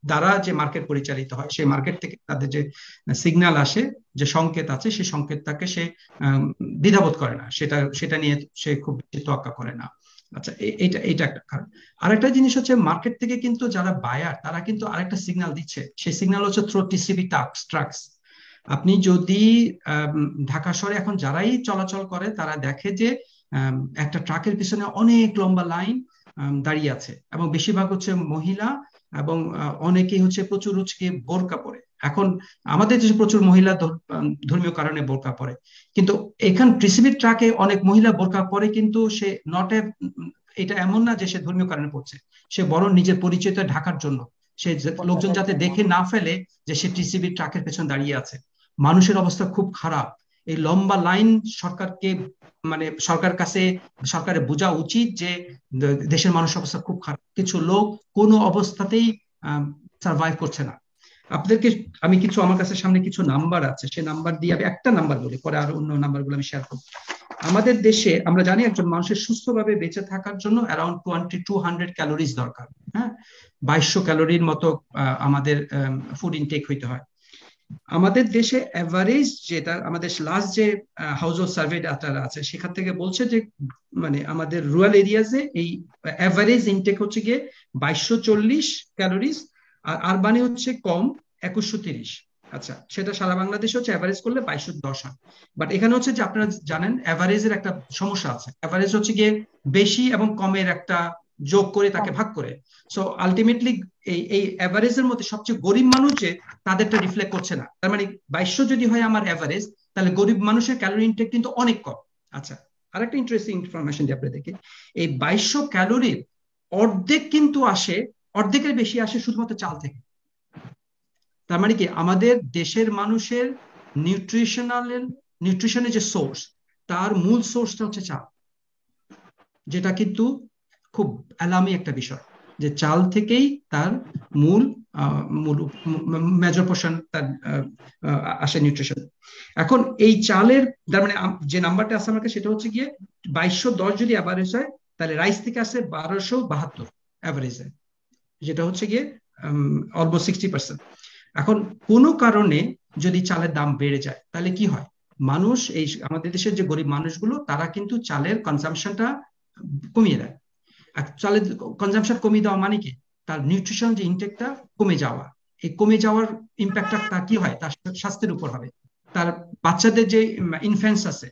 দ্বারা যে মার্কেট পরিচালিত হয় সেই মার্কেট থেকে তাদের যে সিগন্যাল আসে, যে সংকেত আছে, সেই সংকেতটাকে সে দ্বিধাবোধ করে না, সেটা নিয়ে সে খুব বেশি তোয়াক্কা করে না। আচ্ছা, এইটা একটা কারণ। আরেকটা জিনিস হচ্ছে মার্কেট থেকে কিন্তু যারা বায়ার তারা কিন্তু আরেকটা সিগন্যাল দিচ্ছে, সেই সিগন্যাল হচ্ছে থ্রু টিসিবি ট্রাকস। আপনি যদি ঢাকা শহরে এখন যারাই চলাচল করে তারা দেখে যে একটা ট্রাকের পিছনে অনেক লম্বা লাইন দাঁড়িয়ে আছে এবং বেশিরভাগ হচ্ছে মহিলা এবং অনেকেই হচ্ছে প্রচুর বোরকা পরে। এখন আমাদের দেশে প্রচুর মহিলা ধর্মীয় কারণে বোরকা পরে, কিন্তু এখান পৃথিবীর ট্রাকে অনেক মহিলা বোরকা পরে, কিন্তু সে নট এ, এটা এমন না যে সে ধর্মীয় কারণে পড়ছে, সে বরং নিজের পরিচয়টা ঢাকার জন্য, সে লোকজন যাতে দেখে না ফেলে যে সে টিসিবির ট্রাকের পেছনে দাঁড়িয়ে আছে। মানুষের অবস্থা খুব খারাপ। এই লম্বা লাইন সরকারকে, মানে সরকার কাছে, সরকারের বোঝা উচিত যে দেশের মানুষের অবস্থা খুব খারাপ। কিছু লোক কোনো অবস্থাতেই সার্ভাইভ করছে না। আপনাদেরকে আমি কিছু, আমার কাছে সামনে কিছু নাম্বার আছে, সে নাম্বার দিয়ে আমি একটা নাম্বার বলি, পরে আরো অন্য নাম্বারগুলো আমি শেয়ার করবো। আমাদের দেশে আমরা জানি একজন মানুষের সুস্থভাবে বেঁচে থাকার জন্য অ্যারাউন্ড 2200 ক্যালোরিজ দরকার। হ্যাঁ, 2200 ক্যালোরির মতো আমাদের ফুড ইনটেক হইতে হয়। আমাদের দেশে এভারেজ, যেটা আমাদের লাস্ট যে হাউস হোল্ড সার্ভে ডাটা আছে সেখান থেকে বলছে যে মানে আমাদের রুরাল এরিয়াজে এই এভারেজ ইনটেক হচ্ছে গিয়ে 2240 ক্যালোরিজ, আর আরবানে হচ্ছে কম 2130। আচ্ছা, সেটা সারা বাংলাদেশে হচ্ছে এভারেজ করলে 2210 হয়। বাট এখানে হচ্ছে যে আপনারা জানেন এভারেজের একটা সমস্যা আছে। এভারেজ হচ্ছে গিয়ে বেশি এবং কমের একটা যোগ করে তাকে ভাগ করে। সো আলটিমেটলি এই এভারেজের মধ্যে সবচেয়ে গরিব মানুষ যে তাদেরটা রিফ্লেক্ট করছে না। তার মানে 2200 যদি হয় আমার এভারেজ, তাহলে গরিব মানুষের ক্যালোরি ইনটেক কিন্তু অনেক কম। আচ্ছা, আরেকটা ইন্টারেস্টিং ইনফরমেশন দিয়ে আপনি দেখেন, এই 2200 ক্যালোরির অর্ধেক কিন্তু আসে, অর্ধেকের বেশি আসে শুধুমাত্র চাল থেকে। তার মানে কি আমাদের দেশের মানুষের নিউট্রিশনের যে সোর্স, তার মূল সোর্সটা হচ্ছে চাল, যেটা কিন্তু খুব অ্যালার্মিং একটা বিষয়, যে চাল থেকেই তার মূল মেজর পোর্শন তার আসে নিউট্রিশন। এখন এই চালের, তার মানে যে নাম্বারটা আছে আমার কাছে সেটা হচ্ছে গিয়ে 2210 যদি অ্যাভারেজ হয়, তাহলে রাইস থেকে আসে 1272 অ্যাভারেজে, যেটা হচ্ছে গিয়ে অলমোস্ট 60%। এখন কোনো কারণে যদি চালের দাম বেড়ে যায় তাহলে কি হয়? মানুষ, এই আমাদের দেশের যে গরিব মানুষগুলো, তারা কিন্তু চালের কনজাম্পশনটা কমিয়ে দেয়। আর চালের কনজাম্পশন কমিয়ে দেওয়া মানে কি? তার নিউট্রিশন যে ইনটেকটা কমে যাওয়া। এই কমে যাওয়ার ইম্প্যাক্টটা তার কি হয়? তার স্বাস্থ্যের উপর হবে। তার বাচ্চাদের যে ইনফ্যান্টস আছে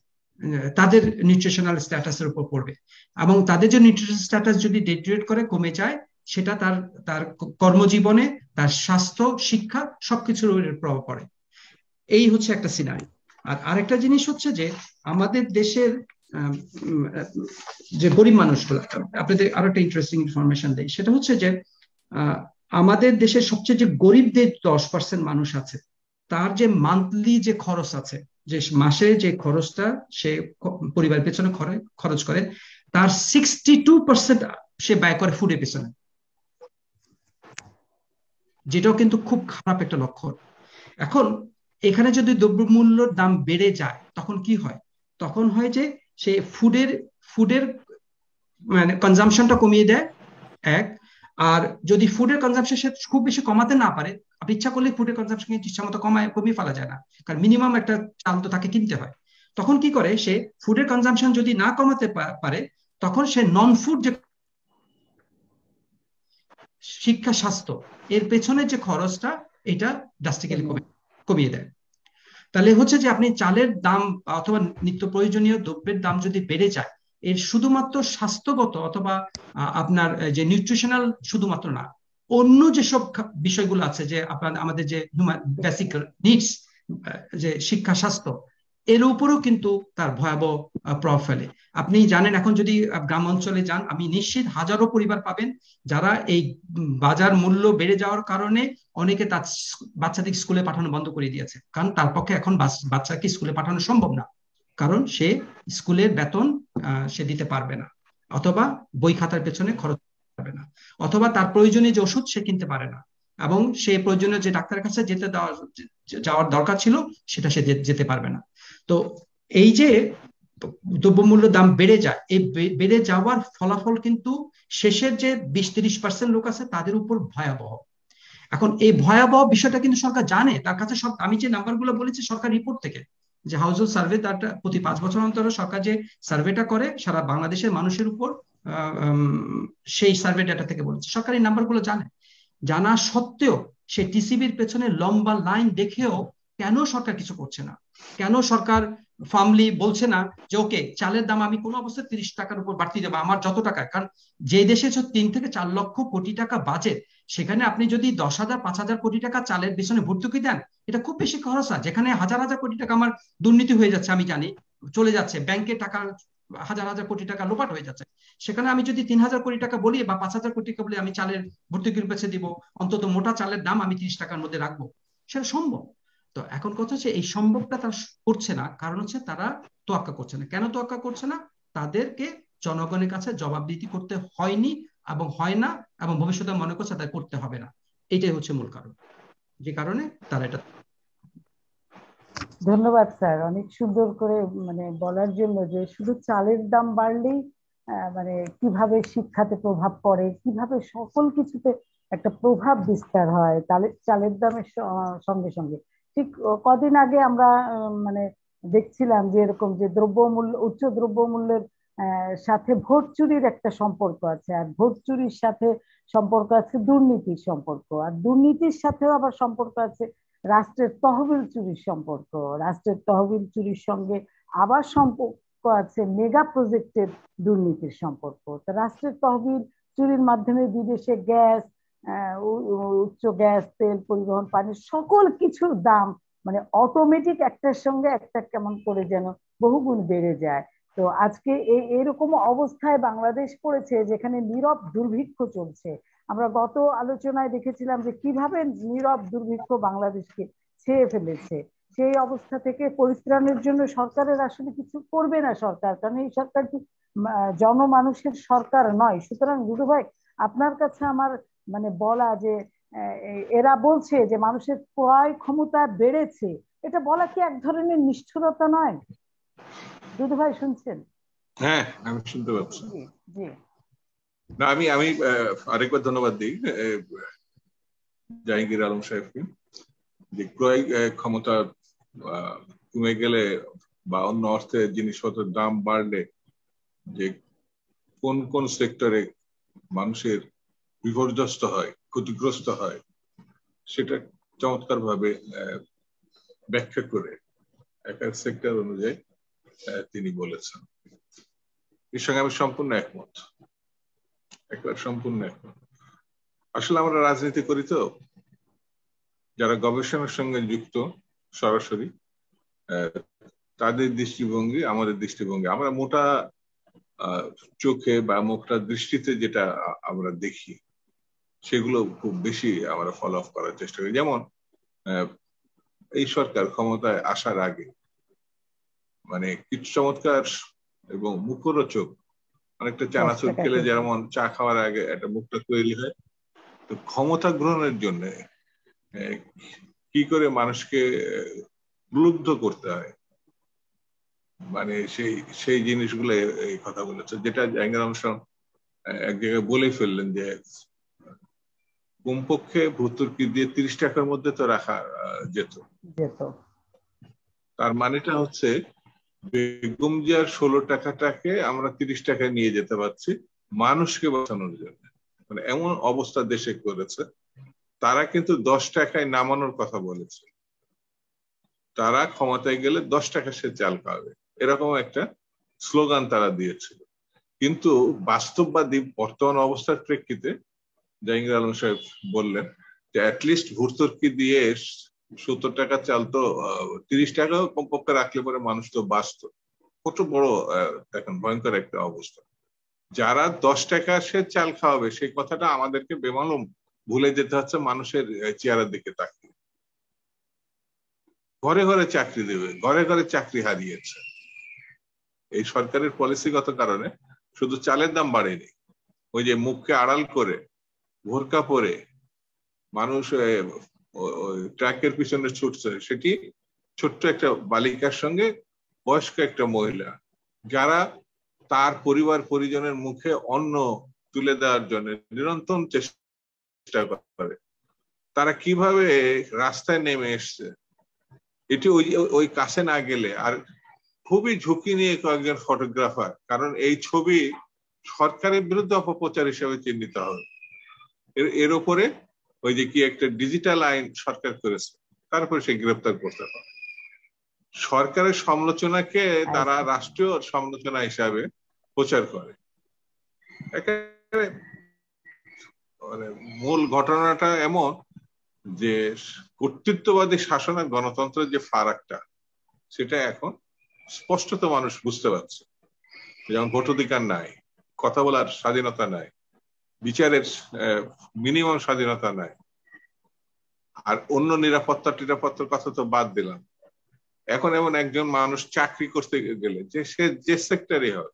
তাদের নিউট্রিশনাল স্ট্যাটাসের উপর পড়বে, এবং তাদের যে নিউট্রিশন স্ট্যাটাস যদি ডিটেরিয়েট করে, কমে যায়, সেটা তার তার কর্মজীবনে, তার স্বাস্থ্য, শিক্ষা সবকিছুর প্রভাব পড়ে। এই হচ্ছে একটা সিনারি। আর আরেকটা জিনিস হচ্ছে যে আমাদের দেশের যে গরিব মানুষগুলো, আপনাদের আরো একটা ইন্টারেস্টিং ইনফরমেশন দেয়, সেটা হচ্ছে যে আমাদের দেশের সবচেয়ে যে গরিবদের 10% মানুষ আছে, তার যে মান্থলি যে খরচ আছে, যে মাসে যে খরচটা সে পরিবারের পেছনে খরচ করে, তার 62% সে ব্যয় করে ফুডের পেছনে, যেটাও কিন্তু খুব খারাপ একটা লক্ষণ। এখন এখানে যদি দ্রব্যমূল্যের দাম বেড়ে যায় তখন কি হয়? তখন হয় যে সে ফুডের মানে কনজাম্পশনটা কমিয়ে দেয়, এক। আর যদি ফুডের কনজাম্পশন সে খুব বেশি কমাতে না পারে, আপনি ইচ্ছা করলে ফুডের কনজাম্পশন ইচ্ছা মতো কমিয়ে ফেলা যায় না, কারণ মিনিমাম একটা চাল তো তাকে কিনতে হয়। তখন কি করে সে? ফুডের কনজাম্পশন যদি না কমাতে পারে, তখন সে নন ফুড যে শিক্ষা, স্বাস্থ্য, এর পেছনে যে খরচটা, এটা ড্রাস্টিক্যালি কমিয়ে দেয়। তাহলে হচ্ছে যে আপনি চালের দাম অথবা নিত্য প্রয়োজনীয় দ্রব্যের দাম যদি বেড়ে যায়, এর শুধুমাত্র স্বাস্থ্যগত অথবা আপনার যে নিউট্রিশনাল শুধুমাত্র না, অন্য যেসব বিষয়গুলো আছে, যে আপনার আমাদের যে বেসিক নিডস, যে শিক্ষা, স্বাস্থ্য, এর উপরেও কিন্তু তার ভয়াবহ প্রভাব ফেলে। আপনি জানেন, এখন যদি গ্রাম অঞ্চলে যান, আমি নিশ্চিত হাজারো পরিবার পাবেন যারা এই বাজার মূল্য বেড়ে যাওয়ার কারণে অনেকে তার বাচ্চাদের স্কুলে পাঠানো বন্ধ করে দিয়েছে, কারণ তার পক্ষে এখন বাচ্চাকে স্কুলে পাঠানো সম্ভব না, কারণ সে স্কুলের বেতন সে দিতে পারবে না, অথবা বই খাতার পেছনে খরচ করতে পারবে না, অথবা তার প্রয়োজনীয় যে ওষুধ সে কিনতে পারে না, এবং সে প্রয়োজনীয় যে ডাক্তারের কাছে যাওয়ার দরকার ছিল সেটা সে যেতে পারবে না। তো এই যে দ্রব্যমূল্য দাম বেড়ে যায়, এই বেড়ে যাওয়ার ফলাফল কিন্তু শেষের যে 20-30% লোক আছে তাদের উপর ভয়াবহ। এখন এই ভয়াবহ বিষয়টা কিন্তু সরকার জানে, তার কাছে সব, আমি যে নাম্বারগুলো বলেছি সরকার রিপোর্ট থেকে, যে হাউস হোল্ড সার্ভে, তার প্রতি 5 বছর অন্তর সরকার যে সার্ভেটা করে সারা বাংলাদেশের মানুষের উপর, সেই সার্ভে ডাটা থেকে বলেছে, সরকার এই নাম্বারগুলো জানে। জানা সত্ত্বেও সে টিসিবির পেছনে লম্বা লাইন দেখেও কেন সরকার কিছু করছে না? কেন সরকার ফার্মলি বলছে না যে ওকে চালের দাম আমি কোনো অবস্থায় 30 টাকার উপর বাড়তি দেবো আমার যত টাকা, কারণ যে দেশে 3 থেকে 4 লক্ষ কোটি টাকা বাজেট, সেখানে আপনি যদি 10,000 5,000 কোটি টাকা চালের পিছনে ভর্তুকি দেন, এটা খুব বেশি খরচ হয়। যেখানে হাজার হাজার কোটি টাকা আমার দুর্নীতি হয়ে যাচ্ছে, আমি জানি, চলে যাচ্ছে ব্যাংকে টাকা, হাজার হাজার কোটি টাকা লোপাট হয়ে যাচ্ছে, সেখানে আমি যদি 3,000 কোটি টাকা বলি বা 5,000 কোটি টাকা বলি আমি চালের ভর্তুকির পেছে দিব, অন্তত মোটা চালের দাম আমি 30 টাকার মধ্যে রাখবো, সেটা সম্ভব। তো এখন কথা হচ্ছে এই সম্ভবটা তারা করছে না, কারণ হচ্ছে তারা তোয়াক্কা করছে না। কেন তোয়াক্কা করছে না? তাদেরকে জনগণের কাছে জবাবদিহি করতে হয়নি এবং হয় না, এবং ভবিষ্যতে মনে করছে তাই করতে হবে না। এটাই হচ্ছে মূল কারণ, যে কারণে তারা এটা। ধন্যবাদ স্যার, অনেক সুন্দর করে মানে বলার জন্য যে শুধু চালের দাম বাড়লেই মানে কিভাবে শিক্ষাতে প্রভাব পড়ে, কিভাবে সকল কিছুতে একটা প্রভাব বিস্তার হয় চালের দামের সঙ্গে সঙ্গে। ঠিক কদিন আগে আমরা মানে দেখছিলাম যে এরকম যে দ্রব্যমূল্য, উচ্চ দ্রব্যমূল্যের সাথে ভোট চুরির একটা সম্পর্ক আছে, আর ভোট চুরির সাথে সম্পর্ক আছে দুর্নীতির সম্পর্ক, আর দুর্নীতির সাথেও আবার সম্পর্ক আছে রাষ্ট্রের তহবিল চুরির সম্পর্ক, রাষ্ট্রের তহবিল চুরির সঙ্গে আবার সম্পর্ক আছে মেগা প্রজেক্টের দুর্নীতির সম্পর্ক। তো রাষ্ট্রের তহবিল চুরির মাধ্যমে বিদেশে গ্যাস, উচ্চ গ্যাস, তেল, পরিবহন, পানি, সকল কিছুর দাম মানে অটোমেটিক একটার সঙ্গে একটা কেমন করে যেন বহুগুণ বেড়ে যায়। তো আজকে এরকম অবস্থায় বাংলাদেশ পড়েছে যেখানে নীরব দুর্ভিক্ষ চলছে। আমরা গত আলোচনায় দেখেছিলাম যে কিভাবে নীরব দুর্ভিক্ষ বাংলাদেশকে ছেয়ে ফেলেছে। সেই অবস্থা থেকে পরিত্রাণের জন্য সরকারের আসলে কিছু করবে না সরকার, কারণ এই সরকার কি জনমানুষের সরকার নয়। সুতরাং দুদু ভাই, আপনার কাছে আমার মানে বলা যে এরা বলছে যে মানুষের ক্রয় ক্ষমতা বেড়েছে, এটা বলা কি এক ধরনের নিষ্ঠুরতা নয়? দুদু ভাই শুনছেন? হ্যাঁ, আমি শুনতে পাচ্ছি। জি জি। না, আমি আরেকবার ধন্যবাদ দিই জাহাঙ্গীর আলম সাহেবকে, যে ক্রয় ক্ষমতা কমে গেলে বা অন্য অর্থে জিনিসপত্রের দাম বাড়লে যে কোন কোন সেক্টরে মানুষের বিপর্যস্ত হয়, ক্ষতিগ্রস্ত হয়, সেটা চমৎকার ভাবে ব্যাখ্যা করে এক এক সেক্টর অনুযায়ী তিনি বলেছেন। এর সঙ্গে আমি সম্পূর্ণ একমত, একবার সম্পূর্ণ একমত। আসলে আমরা রাজনীতি করি তো, যারা গবেষণার সঙ্গে যুক্ত সরাসরি, তাদের দৃষ্টিভঙ্গি আমাদের দৃষ্টিভঙ্গি, আমরা মোটা চোখে বা মোটা দৃষ্টিতে যেটা আমরা দেখি সেগুলো খুব বেশি আমরা ফলো আপ করার চেষ্টা করি। যেমন এই সরকার ক্ষমতায় আসার আগে মানে কিছু চমৎকার এবং মুখরোচক অনেকটা চানাচুর খেলে যেমন চা খাওয়ার আগে একটা মুখটা তৈরি হয়, তো ক্ষমতা গ্রহণের জন্য কি করে মানুষকে উদ্বুদ্ধ করতে হয়, মানে সেই জিনিসগুলো এই কথা বলেছে, যেটা জাহাঙ্গীর আলম সাহেব এক জায়গায় বলে ফেললেন যে কমপক্ষে ভর্তুকি দিয়ে 30 টাকার মধ্যে তো রাখা যেত। তার মানেটা হচ্ছে বেগম জিয়ার 16 টাকাটাকে আমরা 30 টাকায় নিয়ে যেতে পারছি মানুষকে বাঁচানোর জন্য। মানে এমন অবস্থা দেশে করেছে, তারা কিন্তু 10 টাকায় নামানোর কথা বলেছে, তারা ক্ষমতায় গেলে 10 টাকা সে চাল পাবে, এরকম একটা স্লোগান তারা দিয়েছিল। কিন্তু বাস্তববাদী বর্তমান অবস্থার প্রেক্ষিতে জাহাঙ্গীর আলম সাহেব বললেন যে অ্যাটলিস্ট ভর্তুকি দিয়ে 70 টাকা চাল তো 30 টাকাও কমপক্ষে রাখলে পরে মানুষ তো বাঁচত। কত বড় এখন ভয়ঙ্কর একটা অবস্থা। যারা 10 টাকা সে চাল খাওয়াবে সেই কথাটা আমাদেরকে বেমালুম ভুলে যেতে হচ্ছে মানুষের চেহারার দিকে তাকিয়ে। ঘরে ঘরে চাকরি দেবে, ঘরে ঘরে চাকরি হারিয়েছে এই সরকারের পলিসিগত কারণে। শুধু চালের দাম বাড়েনি, ওই যে মুখকে আড়াল করে বোরকা পরে মানুষ ট্রাকের পিছনে ছুটছে, সেটি ছোট্ট একটা বালিকার সঙ্গে বয়স্ক একটা মহিলা, যারা তার পরিবার পরিজনের মুখে অন্ন তুলে দেওয়ার জন্য নিরন্তর চেষ্টা করে, তারা কিভাবে রাস্তায় নেমে এসছে। এটি ওই কাছে না গেলে, আর খুবই ঝুঁকি নিয়ে কয়েকজন ফটোগ্রাফার, কারণ এই ছবি সরকারের বিরুদ্ধে অপপ্রচার হিসেবে চিহ্নিত হবে। এর উপরে ওই যে কি একটা ডিজিটাল আইন সরকার করেছে, তারপরে সে গ্রেপ্তার করতে পারে। সরকারের সমালোচনাকে তারা রাষ্ট্রীয় সমালোচনা হিসাবে প্রচার করে। একেবারে মানে মূল ঘটনাটা এমন যে কর্তৃত্ববাদী শাসন আর গণতন্ত্রের যে ফারাকটা, সেটা এখন স্পষ্টত মানুষ বুঝতে পারছে। যেমন ভোটাধিকার নাই, কথা বলার স্বাধীনতা নাই, বিচারের মিনিমাম স্বাধীনতা নাই, আর অন্য নিরাপত্তার কথা তো বাদ দিলাম। এখন এমন একজন মানুষ চাকরি করতে গেলে যে সে যে সেক্টরে হয়,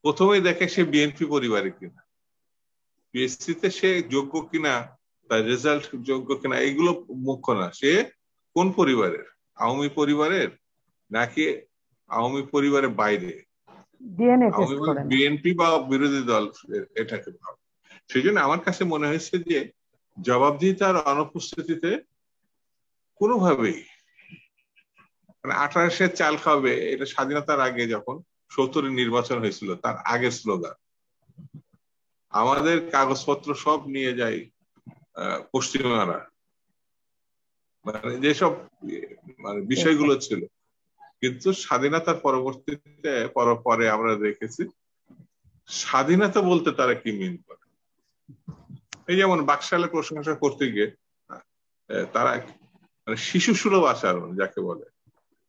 প্রথমেই দেখে সে বিএনপি পরিবারের কিনা, পিএসসি তে সে যোগ্য কিনা, তার রেজাল্ট যোগ্য কিনা, এগুলো মুখ্য না। সে কোন পরিবারের, আওয়ামী পরিবারের নাকি আওয়ামী পরিবারের বাইরে, বিএনপি বা বিরোধী দল, এটাকে ভাব। সেই জন্য আমার কাছে মনে হয়েছে যে জবাবদিহিতার অনুপস্থিতিতে কোনোভাবেই মানে 18 চাল খাবে, এটা স্বাধীনতার আগে যখন 70 নির্বাচন হয়েছিল তার আগের স্লোগান। আমাদের কাগজপত্র সব নিয়ে যাই পশ্চিমারা, মানে যেসব মানে বিষয়গুলো ছিল। কিন্তু স্বাধীনতার পরবর্তীতে পরে আমরা দেখেছি স্বাধীনতা বলতে তারা কি মিন করে। এই যেমন বাকশালে প্রশংসা করতে গিয়ে তারা মানে শিশু সুলভ আচরণ যাকে বলে,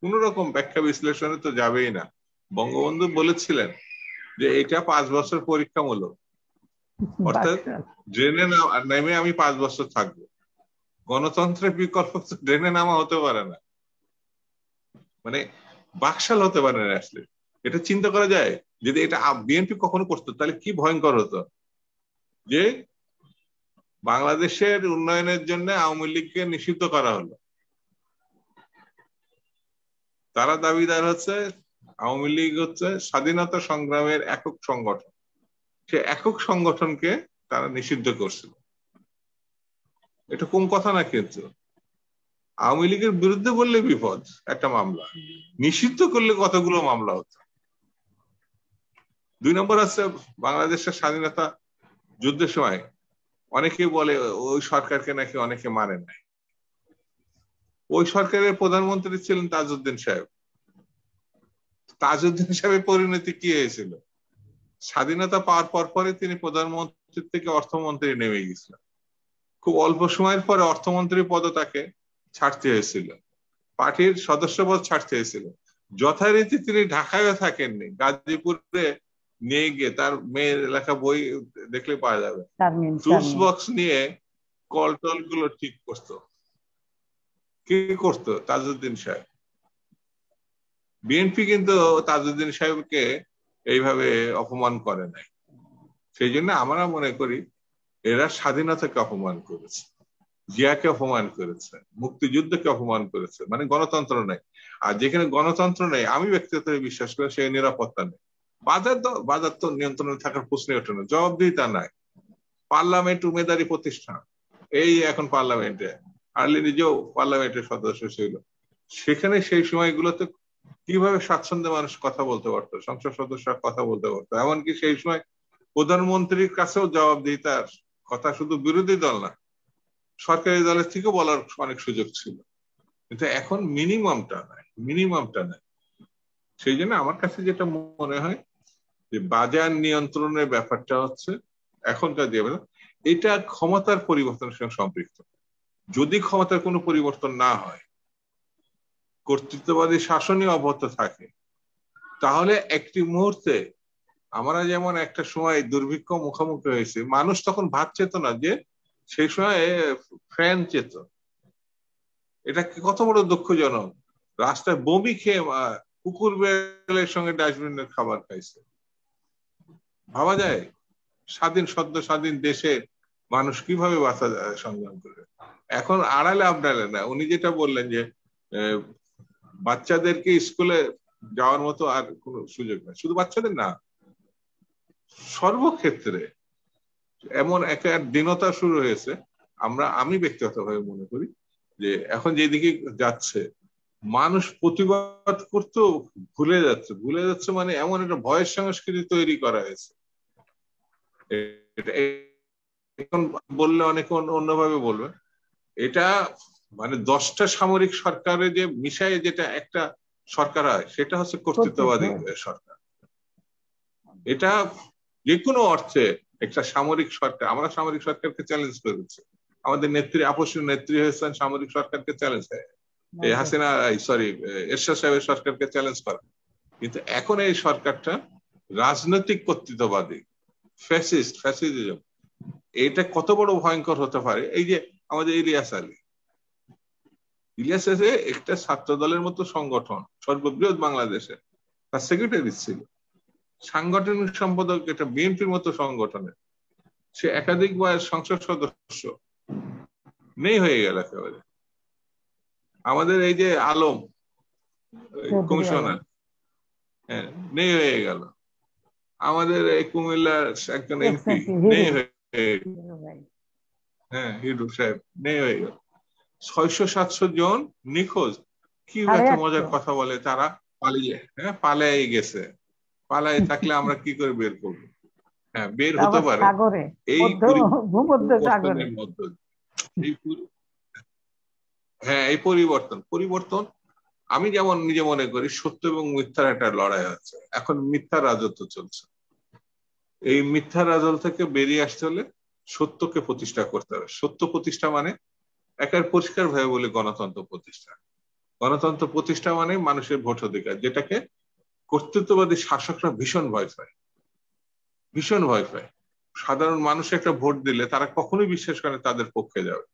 কোন রকম ব্যাখ্যা বিশ্লেষণে তো যাবেই না। বঙ্গবন্ধু বলেছিলেন যে এটা 5 বছর পরীক্ষামূলক, অর্থাৎ ড্রেনে নেমে আমি 5 বছর থাকবো। গণতন্ত্রের বিকল্প ড্রেনে নামা হতে পারে না, মানে বাকশাল হতে পারে না। আসলে এটা চিন্তা করা যায়, যদি এটা বিএনপি কখনো করতো তাহলে কি ভয়ঙ্কর হতো, যে বাংলাদেশের উন্নয়নের জন্য আওয়ামী লীগকে নিষিদ্ধ করা হলো। তারা দাবিদার হচ্ছে আওয়ামী লীগ হচ্ছে স্বাধীনতা সংগ্রামের একক সংগঠন, সে একক সংগঠনকে তারা নিষিদ্ধ করছিল। এটা কম কথা না, কিন্তু আওয়ামী লীগের বিরুদ্ধে বললে বিপদ, একটা মামলা, নিষিদ্ধ করলে কতগুলো মামলা হতো। 2 নম্বর আছে বাংলাদেশের স্বাধীনতা যুদ্ধের সময় অনেকে বলে ওই সরকারকে নাকি অনেকে মানে নাই। ওই সরকারের প্রধানমন্ত্রী ছিলেন তাজউদ্দিন সাহেব। তাজউদ্দিন সাহেবের পরিণতি কি হয়েছিল? স্বাধীনতা পাওয়ার পরে তিনি প্রধানমন্ত্রী থেকে অর্থমন্ত্রী নেমে গেছিলেন। খুব অল্প সময়ের পরে অর্থমন্ত্রী পদ তাকে ছাড়তে হয়েছিল, পার্টির সদস্যপদ ছাড়তে হয়েছিল। যথারীতি তিনি ঢাকায় থাকেননি, গাজীপুরে নিয়ে গিয়ে তার মেয়ের লেখা বই দেখলে পাওয়া যাবে, টুলস বক্স নিয়ে কল টল গুলো ঠিক করতো। কি করতো? তাজউদ্দিন সাহেব। বিএনপি কিন্তু তাজউদ্দিন সাহেবকে এইভাবে অপমান করে নাই। সেই জন্য আমরা মনে করি এরা স্বাধীনতাকে অপমান করেছে, জিয়াকে অপমান করেছে, মুক্তিযুদ্ধকে অপমান করেছে, মানে গণতন্ত্র নেই। আর যেখানে গণতন্ত্র নেই, আমি ব্যক্তিগত বিশ্বাস করি সেই নিরাপত্তা নেই। বাজার তো নিয়ন্ত্রণে থাকার প্রশ্নই ওঠে না। জবাবদিহিতা নাই। পার্লামেন্ট উমেদারি প্রতিষ্ঠান, এই এখন পার্লামেন্টে, আর্লি নিজেও পার্লামেন্টের সদস্য ছিল, সেখানে সেই সময়গুলোতে কিভাবে স্বাচ্ছন্দ্যে মানুষ কথা বলতে পারতো, সংসদ সদস্যরা কথা বলতে পারতো। এমনকি সেই সময় প্রধানমন্ত্রীর কাছেও জবাবদিহিতার কথা শুধু বিরোধী দল না, সরকারি দলের থেকেও বলার অনেক সুযোগ ছিল। কিন্তু এখন মিনিমামটা নাই। সেই জন্য আমার কাছে যেটা মনে হয় যে বাজার নিয়ন্ত্রণের ব্যাপারটা হচ্ছে এখনকার যে এটা ক্ষমতার পরিবর্তনের সঙ্গে সম্পৃক্ত। যদি ক্ষমতার কোনো পরিবর্তন না হয়, কর্তৃত্ববাদী শাসনই অব্যাহত থাকে, তাহলে একটি মুহূর্তে আমরা যেমন একটা সময় দুর্ভিক্ষ মুখোমুখি হয়েছে, মানুষ তখন ভাত চেত না, যে সেই সময় ফ্যান চেত। এটা কত বড় দুঃখজনক। রাস্তায় বমি খেয়ে কুকুর বেলের সঙ্গে ডাস্টবিনের খাবার খাইছে। ভাবা যায় সদ্য স্বাধীন দেশে মানুষ কিভাবে বাঁচা সংগ্রাম করে। এখন আড়ালে আবডালে না। উনি যেটা বললেন যে বাচ্চাদেরকে স্কুলে যাওয়ার মতো আর কোনো সুযোগ নেই, শুধু বাচ্চাদের না, সর্বক্ষেত্রে এমন একটা দীনতা শুরু হয়েছে। আমি ব্যক্তিগতভাবে মনে করি যে এখন যেদিকে যাচ্ছে মানুষ প্রতিবাদ করতেও ভুলে যাচ্ছে, মানে এমন একটা ভয়ের সংস্কৃতি তৈরি করা হয়েছে। এখন বললে অনেকে অন্যভাবে বলবে, এটা মানে 10টা সামরিক সরকারে যে মিশায় যেটা একটা সরকার হয় সেটা হচ্ছে কর্তৃত্ববাদী সরকার। এটা যে কোনো অর্থে একটা সামরিক সরকার, আমরা সামরিক সরকারকে চ্যালেঞ্জ করেছি, আমাদের নেত্রী আপসীয় নেত্রী হয়েছেন সামরিক সরকারকে চ্যালেঞ্জ, হাসিনা সরি এরশাদ সাহেবের সরকারকে চ্যালেঞ্জ করা। কিন্তু এখন এই সরকারটা রাজনৈতিক কর্তৃত্ববাদী, ফ্যাসিজম, এটা কত বড় ভয়ঙ্কর হতে পারে। এই যে আমাদের ইলিয়াস আলী একটা ছাত্র দলের মতো সংগঠন, সর্ববৃহৎ বাংলাদেশে, তার সেক্রেটারি ছিল, সাংগঠনিক সম্পাদক এটা বিএনপির মতো সংগঠনের, সে একাধিকবার সংসদ সদস্য, নেই হয়ে গেল একেবারে। আমাদের এই যে আলম কমিশনার, হ্যাঁ নেই হয়ে গেল। আমাদের এই কুমিল্লার একজন এমপি নেই হয়ে গেল, হ্যাঁ হিরু সাহেব নেই হয়ে গেল। 600-700 জন নিখোঁজ। কি এত মজার কথা বলে, তারা পালিয়ে, হ্যাঁ পালাই গেছে। পালাই থাকলে আমরা কি করে বের করবো? হ্যাঁ বের হতে পারে এই পরিবর্তনের মধ্যে। হ্যাঁ এই পরিবর্তন আমি যেমন নিজে মনে করি সত্য এবং মিথ্যার একটা লড়াই হচ্ছে। এখন মিথ্যার রাজত্ব চলছে, এই মিথ্যা রাজত্ব থেকে বেরিয়ে আসতে হলে সত্যকে প্রতিষ্ঠা করতে হবে। সত্য প্রতিষ্ঠা মানে একের পরিষ্কার ভাবে বলি গণতন্ত্র প্রতিষ্ঠা। গণতন্ত্র প্রতিষ্ঠা মানে মানুষের ভোট অধিকার, যেটাকে কর্তৃত্ববাদী শাসকরা ভীষণ ভয় পায়, ভীষণ ভয় পায়। সাধারণ মানুষ একটা ভোট দিলে তারা কখনোই বিশ্বাস করে তাদের পক্ষে যাবে।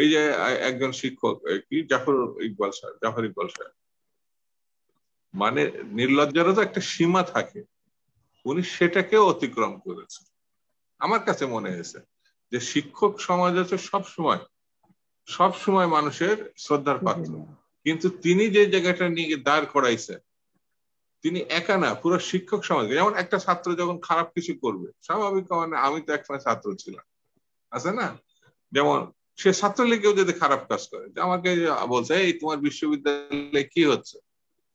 এই যে একজন শিক্ষক কি জাফর ইকবাল সাহেব, মানে নির্লজ্জারও তো একটা সীমা থাকে, উনি সেটাকেও অতিক্রম করেছেন। আমার কাছে মনে হয়েছে যে শিক্ষক সমাজ হচ্ছে সবসময় মানুষের শ্রদ্ধার পাত্র, কিন্তু তিনি যে জায়গাটা নিয়ে দাঁড় করাইছেন, তিনি একা না, পুরো শিক্ষক সমাজ। যেমন একটা ছাত্র যখন খারাপ কিছু করবে, স্বাভাবিক মানে আমি তো একসময় ছাত্র ছিলাম, আছে না, যেমন সে ছাত্রলীগেও যদি খারাপ কাজ করে, আমাকে বলছে এই তোমার বিশ্ববিদ্যালয়ে কি হচ্ছে,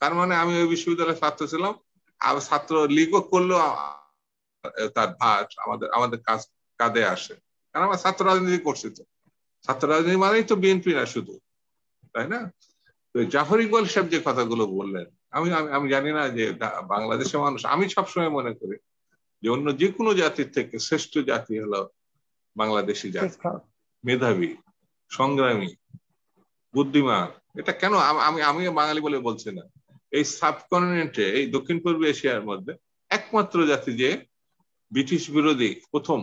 তার মানে আমি ওই বিশ্ববিদ্যালয়ের ছাত্র ছিলাম, আর ছাত্র লীগও করলেও তার ভার আমাদের কাজ কাঁধে আসে, কারণ আমরা ছাত্র রাজনীতি করছি। তো ছাত্র রাজনীতি মানেই তো বিএনপি না শুধু, তাই না? তো জাফর ইকবাল সাহেব যে কথাগুলো বললেন, আমি জানি না যে বাংলাদেশের মানুষ, আমি সবসময় মনে করি যে অন্য যে কোনো জাতির থেকে শ্রেষ্ঠ জাতি হলো বাংলাদেশি জাতি, মেধাবী, সংগ্রামী, বুদ্ধিমান। এটা কেন আমি বাঙালি বলে বলছি না, এই সাবকন্টিনেন্টে, এই দক্ষিণ পূর্ব এশিয়ার মধ্যে একমাত্র জাতি যে ব্রিটিশ বিরোধী, প্রথম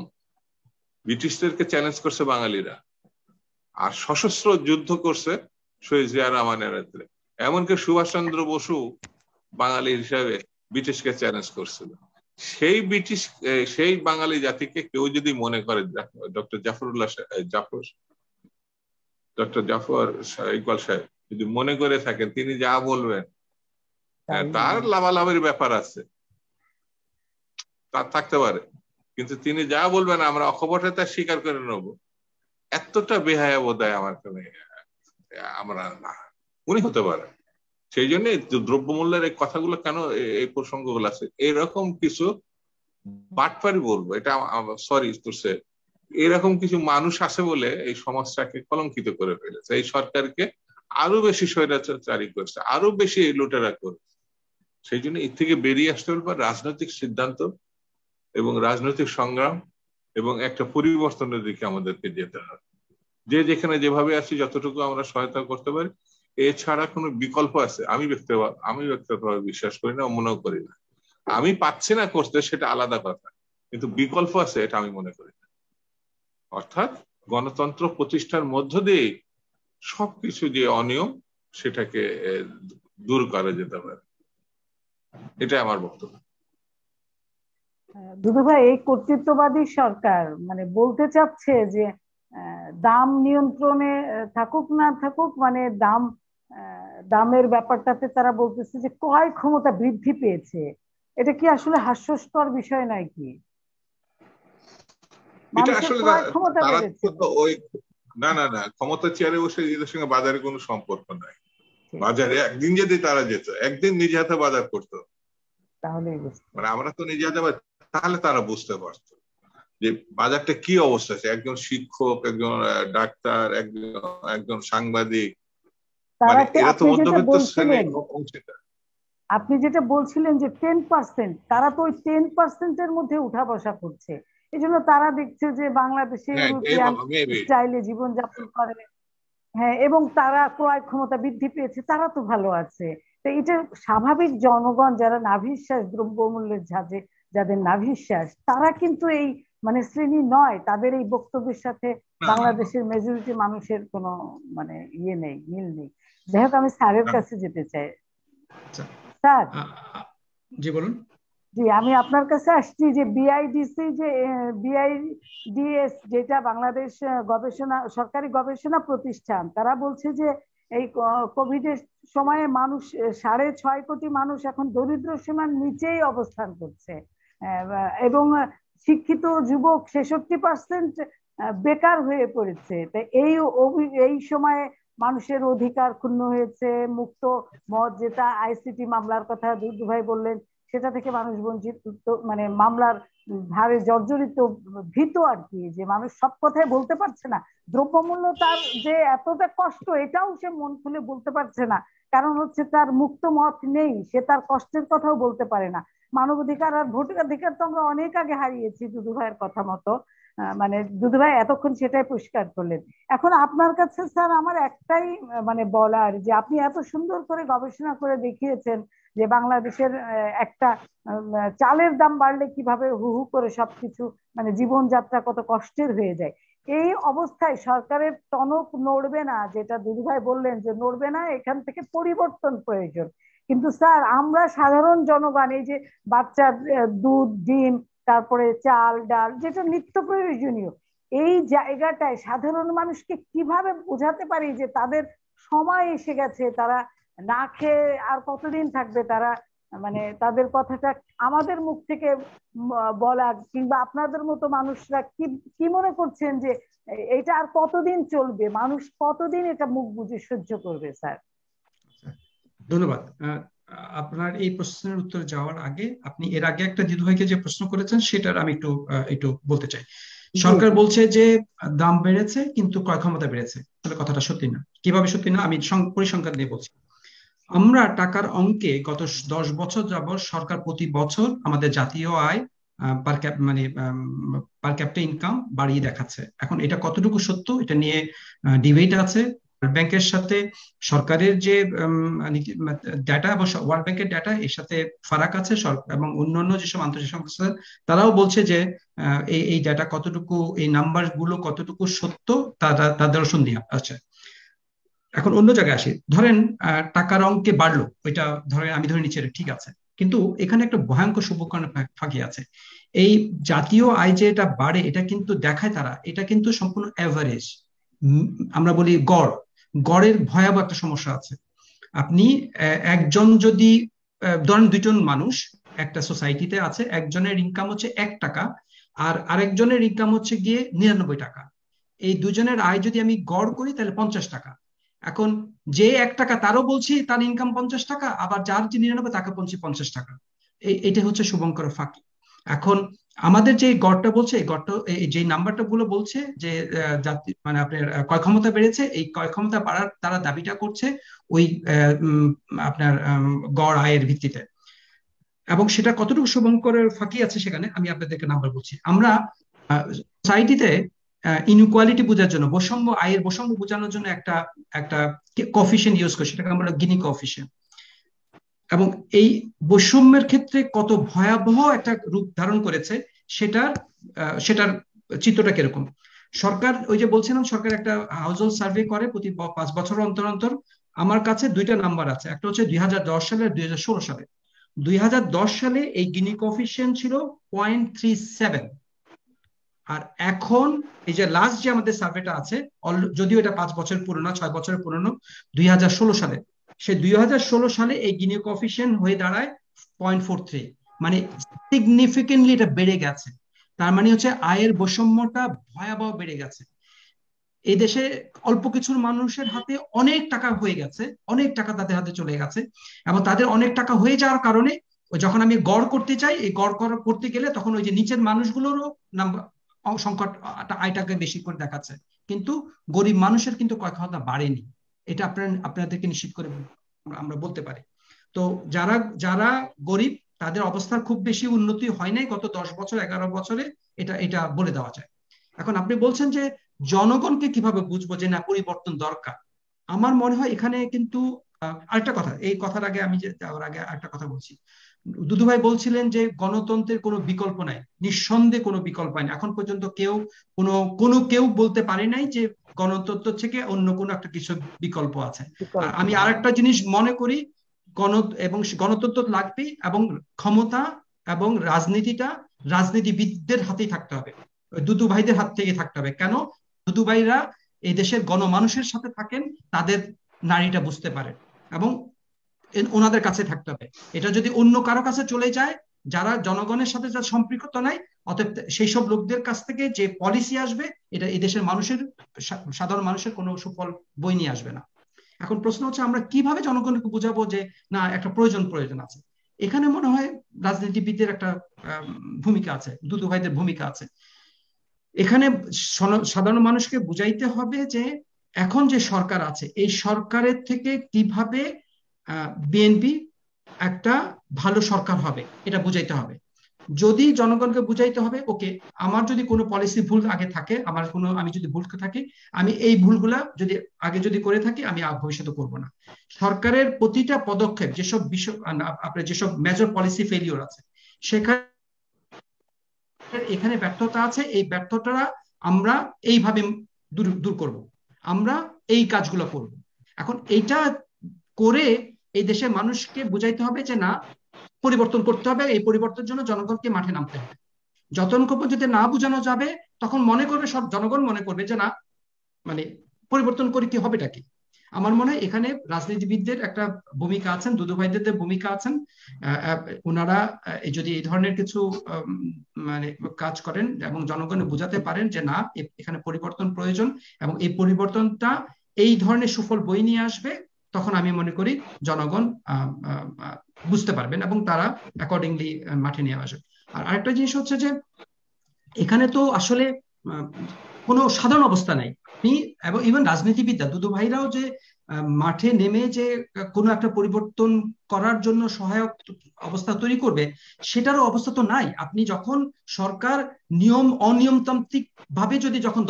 ব্রিটিশদেরকে চ্যালেঞ্জ করছে বাঙালিরা, আর সশস্ত্র যুদ্ধ করছে শহীদ জিয়া রহমানের হাতে। এমনকি সুভাষচন্দ্র বসু বাঙালি হিসাবে ব্রিটিশকে চ্যালেঞ্জ করছিল। সেই বাঙালি জাতিকে কেউ যদি মনে করে, ডক্টর জাফর ইকবাল সাহেব যদি মনে করে থাকেন তিনি যা বলবেন তার লাভালাভের ব্যাপার আছে, তার থাকতে পারে, কিন্তু তিনি যা বলবেন আমরা অকপটে তা স্বীকার করে নেব, এতটা বেহায়া বোধহয় আমার কাছে আমরা না, উনি হতে পারে। সেই জন্য দ্রব্যমূল্যের এই কথাগুলো কেন, এই প্রসঙ্গগুলো আছে, এরকম কিছু বাটপারি বলবো, এটা সরি এরকম কিছু মানুষ আছে বলে এই সমাজটাকে কলঙ্কিত করে ফেলেছে, এই সরকারকে আরো বেশি স্বৈরাচারী করেছে, আরো বেশি লুটেরা করেছে। সেই জন্য এর থেকে বেরিয়ে আসতে হবে রাজনৈতিক সিদ্ধান্ত এবং রাজনৈতিক সংগ্রাম এবং একটা পরিবর্তনের দিকে আমাদেরকে যেতে হবে। যে যেখানে যেভাবে আছি যতটুকু আমরা সহায়তা করতে পারি, এছাড়া কোনো বিকল্প আছে আমি ব্যক্তিগতভাবে বিশ্বাস করি না, মনেও করি না। আমি পাচ্ছি না করতে সেটা আলাদা কথা, কিন্তু বিকল্প আছে এটা আমি মনে করি না। অর্থাৎ গণতন্ত্র প্রতিষ্ঠার মধ্য দিয়ে সবকিছু যে অনিয়ম সেটাকে দূর করা যেতে পারে, এটা আমার বক্তব্য। দুদু ভাই, এই কর্তৃত্ববাদী সরকার মানে বলতে চাচ্ছে যে দাম নিয়ন্ত্রণে থাকুক না থাকুক, মানে দামের ব্যাপারটাতে তারা বলতেছে যে ক্রয় ক্ষমতা বৃদ্ধি পেয়েছে। এটা কি আসলে হাস্যস্কর বিষয় নয় কি? এটা আসলে না ক্ষমতা চেয়ারে বসে এদের সঙ্গে বাজারে কোনো সম্পর্ক নাই। বাজারে একদিন যদি তারা যেত, একদিন নিজে হাতে বাজার করতো, তাহলে মানে আমরা তো নিজে হাতে, তাহলে তারা বুঝতে পারতো যে বাজারটা কি অবস্থা আছে, একজন শিক্ষক, একজন ডাক্তার, একজন সাংবাদিক, মানে এরা তো মধ্যবিত্ত শ্রেণীর অংশীদার। আপনি যেটা বলছিলেন যে 10%, তারা তো ওই 10%-এর মধ্যে উঠা বসা করছে। এই জন্য তারা দেখছে যে বাংলাদেশে ইউরোপিয়ান স্টাইলে জীবনযাপন করে, হ্যাঁ, এবং তারা ক্রয় ক্ষমতা বৃদ্ধি পেয়েছে, তারা তো ভালো আছে। তো এটা স্বাভাবিক জনগণ যারা নাভিশ্বাস দ্রব্যমূল্যের ঝাঁজে, যাদের নাভিশ্বাস, তারা কিন্তু এই মানে শ্রেণী নয়। তাদের এই বক্তব্যের সাথে বাংলাদেশের মেজরিটি মানুষের কোনো মানে ইয়ে নেই, মিল নেই। যাই হোক, আমি স্যারের কাছে যেতে চাই। স্যার, জি বলুন। জি, আমি আপনার কাছে আসছি যে বিআইডিএস যেটা বাংলাদেশ গবেষণা সরকারি গবেষণা প্রতিষ্ঠান, তারা বলছে যে এই কোভিড এর সময়ে মানুষ 6.5 কোটি মানুষ এখন দরিদ্র সীমার নিচেই অবস্থান করছে, এবং শিক্ষিত যুবক 66% বেকার হয়ে পড়েছে। তাই এই সময়ে মানুষের অধিকার ক্ষুণ্ণ হয়েছে। মুক্ত মত, যেটা আইসিটি মামলার কথা দুদু ভাই বললেন, সেটা থেকে মানুষ বঞ্চিত, মানে মামলার ভারে জর্জরিত, ভীত আর কি, যে মানুষ সব কথাই বলতে পারছে না। দ্রব্যমূল্য তার যে এতটা কষ্ট, এটাও সে মন খুলে বলতে পারছে না, কারণ হচ্ছে তার মুক্ত মত নেই, সে তার কষ্টের কথাও বলতে পারে না। মানবাধিকার আর ভোটাধিকার তো আমরা অনেক আগে হারিয়েছি দুদু ভাইয়ের কথা মতো, মানে দুদু ভাই এতক্ষণ সেটাই পরিষ্কার করলেন। এখন আপনার কাছে স্যার আমার একটাই মানে বলার, যে আপনি এত সুন্দর করে গবেষণা করে দেখিয়েছেন যে বাংলাদেশের একটা চালের দাম বাড়লে কিভাবে হু হু করে সবকিছু, মানে জীবনযাত্রা কত কষ্টের হয়ে যায়। এই অবস্থায় সরকারের টনক নড়বে না, যেটা দুদু ভাই বললেন যে নড়বে না, এখান থেকে পরিবর্তন প্রয়োজন। কিন্তু স্যার, আমরা সাধারণ জনগণ এই যে বাচ্চার দুধ, ডিম, তারপরে চাল, ডাল, যেটা নিত্য প্রয়োজনীয়, এই জায়গাটায় সাধারণ মানুষকে কিভাবে বোঝাতে পারি যে তাদের সময় এসে গেছে, তারা না খেয়ে আর কতদিন থাকবে, তারা মানে তাদের কথাটা আমাদের মুখ থেকে বলা, কিংবা আপনাদের মতো মানুষরা কি মনে করছেন যে এটা আর কতদিন চলবে, মানুষ কতদিন এটা মুখ বুজে সহ্য করবে? স্যার, ধন্যবাদ। আপনার এই প্রশ্নের উত্তর যাওয়ার আগে আপনি এর আগে একটা দিদু ভাইকে যে প্রশ্ন করেছেন সেটার আমি একটু বলতে চাই। সরকার বলছে যে দাম বেড়েছে কিন্তু ক্রয় ক্ষমতা বেড়েছে, তাহলে কথাটা সত্যি না। কিভাবে সত্যি না, আমি পরিসংখ্যান দিয়ে বলছি। আমরা টাকার অঙ্কে গত 10 বছর যাবত সরকার প্রতি বছর আমাদের জাতীয় আয় পার ক্যাপিটা ইনকাম বাড়িয়ে দেখাচ্ছে। এখন এটা কতটুকু সত্য, এটা নিয়ে ডিবেট আছে। ব্যাংকের সাথে সরকারের যে ডাটা এবং ওয়ার্ল্ড ব্যাংকের ডাটা এর সাথে ফারাক আছে, এবং অন্যান্য যেসব আন্তর্জাতিক সংস্থা তারাও বলছে যে এই ডাটা কতটুকু, এই নাম্বার গুলো কতটুকু সত্য, তাদের সন্দেহ আছে। এখন অন্য জায়গায় আসি, ধরেন টাকার অঙ্কে বাড়লো, ওইটা আমি ধরে নিচ্ছি ঠিক আছে, কিন্তু এখানে একটা ভয়ঙ্কর শুভকরণ ফাঁকি আছে। এই জাতীয় আয় যে এটা বাড়ে, এটা কিন্তু দেখায় তারা, এটা কিন্তু সম্পূর্ণ অ্যাভারেজ, আমরা বলি গড়ের ভয়াবহ একটা সমস্যা আছে। আপনি একজন যদি ধরেন 2 জন মানুষ একটা সোসাইটিতে আছে, একজনের ইনকাম হচ্ছে 1 টাকা আর আরেকজনের ইনকাম হচ্ছে গিয়ে 99 টাকা। এই দুজনের আয় যদি আমি গড় করি তাহলে 50 টাকা। এখন যে 1 টাকা তারও বলছি তার ইনকাম 50 টাকা, আবার যার যে 99 তাকে বলছি 50 টাকা। এটা হচ্ছে শুভঙ্কর ফাঁকি। এখন আমাদের যে গড়টা বলছে, এই গড়টা, যে নাম্বারটা গুলো বলছে যে মানে আপনার ক্রয় ক্ষমতা বেড়েছে, এই ক্রয় ক্ষমতা বাড়ার তারা দাবিটা করছে ওই আপনার গড় আয়ের ভিত্তিতে। এবং সেটা কতটুকু শুভঙ্করের ফাঁকি আছে সেখানে আমি আপনাদেরকে নাম্বার বলছি। আমরা সোসাইটিতে ইনইকুয়ালিটি বোঝার জন্য, আয়ের বৈষম্য বোঝানোর জন্য একটা কোএফিশিয়েন্ট ইউজ করি, সেটাকে আমরা গিনি কোএফিশিয়েন্ট। এবং এই বৈষম্যের ক্ষেত্রে কত ভয়াবহ একটা রূপ ধারণ করেছে সেটার চিত্রটা কিরকম। সরকার, ওই যে বলছিলাম, সরকার একটা হাউস হোল্ড সার্ভে করে প্রতি 5 বছর অন্তর অন্তর। আমার কাছে 2টা নাম্বার আছে, একটা হচ্ছে 2010 সালে আর 2016 সালে। 2010 সালে এই গিনি কোএফিশিয়েন্ট ছিল 0.37, আর এখন এই যে লাস্ট যে আমাদের সার্ভেটা আছে, যদিও এটা 5 বছর পুরনো, 6 বছরের পুরনো, 2016 সালে, সে 2016 সালে এই গিনি কোএফিশিয়েন্ট হয়ে দাঁড়ায় 0.43। মানে সিগনিফিকেন্টলি এটা বেড়ে গেছে। তার মানে হচ্ছে আয়ের বৈষম্যটা ভয়াবহ বেড়ে গেছে। এই দেশে অল্প কিছু মানুষের হাতে অনেক টাকা হয়ে গেছে, অনেক টাকা তাদের হাতে চলে গেছে, এবং তাদের অনেক টাকা হয়ে যাওয়ার কারণে যখন আমি গড় করতে চাই, এই গড় করতে গেলে তখন ওই যে নিচের মানুষগুলোরও নাম্বার সংকটটা আয়টাকে বেশি করে দেখাচ্ছে, কিন্তু গরিব মানুষের কিন্তু ক্রয় ক্ষমতা বাড়েনি। এটা আপনাদেরকে নিশ্চিত করে আমরা বলতে পারি। তো যারা যারা গরিব তাদের অবস্থার খুব বেশি উন্নতি হয় নাই গত 10 বছর 11 বছরে, এটা বলে দেওয়া যায়। এখন আপনি বলছেন যে জনগণকে কিভাবে বুঝবো যে না পরিবর্তন দরকার। আমার মনে হয় এখানে কিন্তু আরেকটা কথা, এই কথার আগে আমি যাওয়ার আগে আরেকটা কথা বলছি। দুদু ভাই বলছিলেন যে গণতন্ত্রের কোনো বিকল্প নাই, নিঃসন্দেহে কোনো বিকল্প নাই। এখন পর্যন্ত কেউ বলতে পারে নাই যে গণতন্ত্র থেকে অন্য কোনো একটা কিছু বিকল্প আছে। আর আমি আরেকটা জিনিস মনে করি, গণতন্ত্র লাগবেই, এবং ক্ষমতা এবং রাজনীতিবিদদের হাতেই থাকতে হবে, দুদু ভাইদের হাত থেকে থাকতে হবে। কেন? দুদু ভাইরা এই দেশের গণমানুষের সাথে থাকেন, তাদের নারীটা বুঝতে পারেন, এবং ওনাদের কাছে থাকতে হবে। এটা যদি অন্য কারো কাছে চলে যায়, যারা জনগণের সাথে যারা সম্পৃক্ত নাই, অতএব সেই সব লোকদের কাছ থেকে যে পলিসি আসবে, এটা এই দেশের সাধারণ মানুষের কোনো সুফল বই নিয়ে আসবে না। এখন প্রশ্ন হচ্ছে আমরা কিভাবে জনগণকে বুঝাবো যে না একটা প্রয়োজন আছে। এখানে মনে হয় রাজনীতিবিদদের একটা ভূমিকা আছে, দুদু ভাইদের ভূমিকা আছে। এখানে সাধারণ মানুষকে বুঝাইতে হবে যে এখন যে সরকার আছে, এই সরকারের থেকে কিভাবে বিএনপি একটা ভালো সরকার হবে এটা বুঝাইতে হবে। যদি জনগণকে বুঝাইতে হবে, ওকে, আমার যদি কোনো পলিসি ভুল আগে থাকে, আমি যদি ভুল থাকি, আমি এই ভুলগুলা যদি করে থাকি, আমি ভবিষ্যতে করব না। সরকারের প্রতিটা পদক্ষেপ যেসব বিষয় আপনার যেসব মেজর পলিসি ফেলিওর আছে, সেখানে এখানে ব্যর্থতা আছে, এই ব্যর্থতা আমরা এইভাবে দূর করব, আমরা এই কাজগুলো করব। এখন এইটা করে এই দেশের মানুষকে বুঝাইতে হবে যে না, পরিবর্তন করতে হবে, এই পরিবর্তনের জন্য জনগণকে মাঠে নামতে হবে। যতক্ষণ পর্যন্ত না বোঝানো যাবে, তখন জনগণ মনে করবে যে না, মানে পরিবর্তন করে কি হবেটা কি। আমার মনে হয় এখানে রাজনীতিবিদদের একটা ভূমিকা আছেন, দুদু ভাইদের ভূমিকা আছেন। ওনারা যদি এই ধরনের কিছু মানে কাজ করেন এবং জনগণকে বোঝাতে পারেন যে না, এখানে পরিবর্তন প্রয়োজন এবং এই পরিবর্তনটা এই ধরনের সুফল বই নিয়ে আসবে, তখন আমি মনে করি জনগণ বুঝতে পারবেন এবং তারা অ্যাকর্ডিংলি মাঠে নিয়ে আসবে। আর আরেকটা জিনিস হচ্ছে যে এখানে তো আসলে কোনো সাধারণ অবস্থা নাই। এবং ইভেন রাজনীতিবিদরা, দুদু ভাইরাও যে মাঠে নেমে যে কোনো একটা পরিবর্তন করার জন্য সহায়ক অবস্থা তৈরি করবে, সেটারও অবস্থা তো নাই। আপনি যখন সরকার অনিয়মতান্ত্রিক ভাবে যখন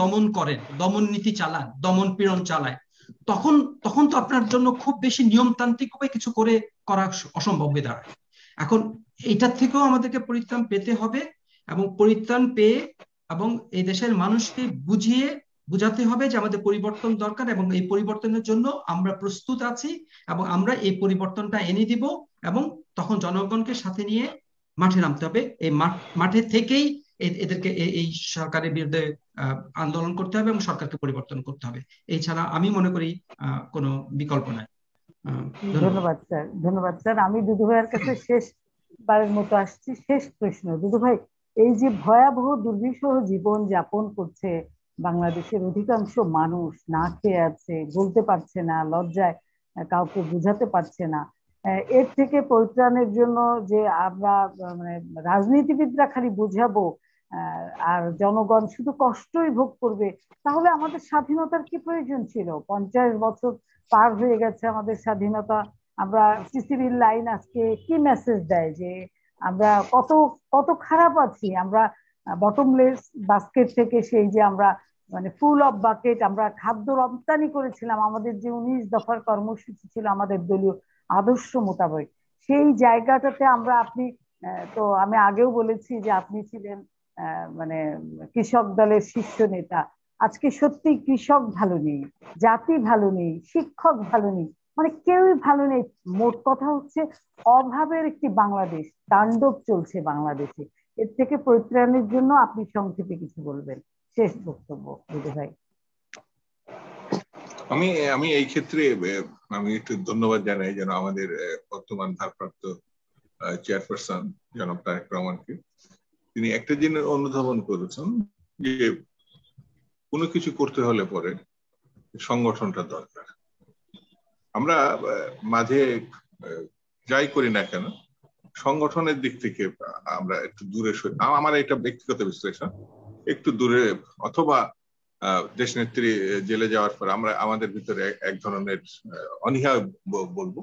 দমন নীতি চালান, দমন পীড়ন চালায়, তখন তো আপনার জন্য খুব বেশি নিয়মতান্ত্রিক ভাবে কিছু করা অসম্ভব হয়ে দাঁড়ায়। এখন এইটার থেকেও আমাদেরকে পরিত্রাণ পেতে হবে, এবং পরিত্রাণ পেয়ে এবং এই দেশের মানুষকে বুঝাতে হবে যে আমাদের পরিবর্তন দরকার, এবং এই পরিবর্তনের জন্য আমরা প্রস্তুত আছি, এবং আমরা এই পরিবর্তনটা এনে দিব, এবং তখন জনগণকে সাথে নিয়ে মাঠে নামতে হবে। এই মাঠে থেকেই এদেরকে এই সরকারের বিরুদ্ধে আন্দোলন করতে হবে এবং সরকারকে পরিবর্তন করতে হবে। এই ছাড়া আমি মনে করি কোনো বিকল্প নাই। ধন্যবাদ স্যার। আমি দুদু ভাইয়ের কাছে শেষবারের মতো আসছি, শেষ প্রশ্ন। দুদু ভাই, এই যে ভয়াবহ দুর্বিষহ জীবন যাপন করছে বাংলাদেশের অধিকাংশ মানুষ, না খেয়ে আছে, বলতে পারছে না, লজ্জায় কাউকে বুঝাতে পারছে না, এর থেকে পরিত্রাণের জন্য যে আমরা মানে রাজনীতিবিদরা খালি বুঝাবো আর জনগণ শুধু কষ্টই ভোগ করবে, তাহলে আমাদের স্বাধীনতার কি প্রয়োজন ছিল? 50 বছর পার হয়ে গেছে আমাদের স্বাধীনতা। আমরা সিসিবির লাইন আজকে কি মেসেজ দেয় যে আমরা কত কত খারাপ আছি। আমরা বটমলেস বাস্কেট থেকে সেই যে আমরা মানে ফুল অফ বাকেট আমরা খাদ্য রপ্তানি করেছিলাম, আমাদের যে 19 দফার কর্মসূচি ছিল আমাদের দলীয় আদর্শ মোতাবেক, সেই জায়গাটাতে আপনি তো আমি আগেও বলেছি যে আপনি ছিলেন মানে কৃষক দলের শীর্ষ নেতা। আজকে সত্যি কৃষক ভালো নেই, জাতি ভালো নেই, শিক্ষক ভালো নেই, মানে কেউই ভালো নেই। মোট কথা হচ্ছে অভাবের একটি বাংলাদেশ তাণ্ডব চলছে বাংলাদেশে। এর থেকে পরিত্রাণের জন্য আপনি সংক্ষেপে কিছু বলবেন, শেষ বক্তব্য দুদু ভাই। আমি এই ক্ষেত্রে আমি একটু ধন্যবাদ জানাই যেন আমাদের বর্তমান ভারপ্রাপ্ত চেয়ারপারসন জনাব তারেক রহমানকে। তিনি একটা জিনিস অনুধাবন করেছেন যে কোনো কিছু করতে হলে পরে সংগঠনটা দরকার। আমরা মাঝে যাই করি না কেন, সংগঠনের দিক থেকে আমরা একটু দূরে সরে, আমার এটা ব্যক্তিগত বিশ্লেষণ, একটু দূরে, অথবা দেশনেত্রী জেলে যাওয়ার পর আমরা আমাদের ভিতরে এক ধরনের অনীহা বলবো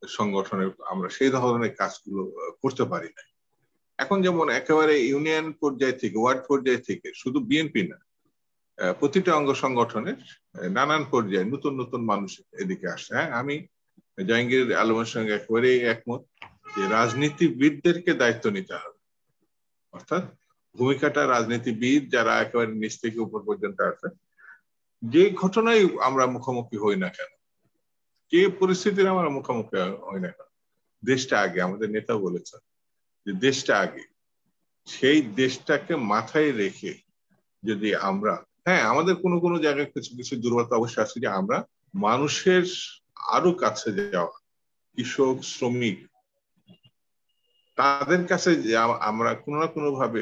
সংগঠনের, আমরা সেই ধরনের কাজগুলো করতে পারি না। এখন যেমন একেবারে ইউনিয়ন পর্যায় থেকে, ওয়ার্ড পর্যায় থেকে, শুধু বিএনপি না, প্রতিটা অঙ্গ সংগঠনের নানান পর্যায়ে নতুন নতুন মানুষ এদিকে আসছে। হ্যাঁ, আমি জাহাঙ্গীর আলমের সঙ্গে একেবারেই একমত যে রাজনীতিবিদদেরকে দায়িত্ব নিতে হবে। অর্থাৎ ভূমিকাটা রাজনীতিবিদ যারা একেবারে নিচ থেকে উপর পর্যন্ত আছে, যে ঘটনায় আমরা মুখোমুখি হই না কেন, যে পরিস্থিতির আমরা মুখোমুখি হই না কেন, দেশটা আগে। আমাদের নেতা বলেছেন যে দেশটা আগে। সেই দেশটাকে মাথায় রেখে যদি আমরা, হ্যাঁ আমাদের কোনো কোনো জায়গায় কিছু কিছু দুর্বলতা অবশ্যই আছে, যে আমরা মানুষের আরো কাছে যাওয়া, কৃষক শ্রমিক তাদের কাছে আমরা কোনো না কোনো ভাবে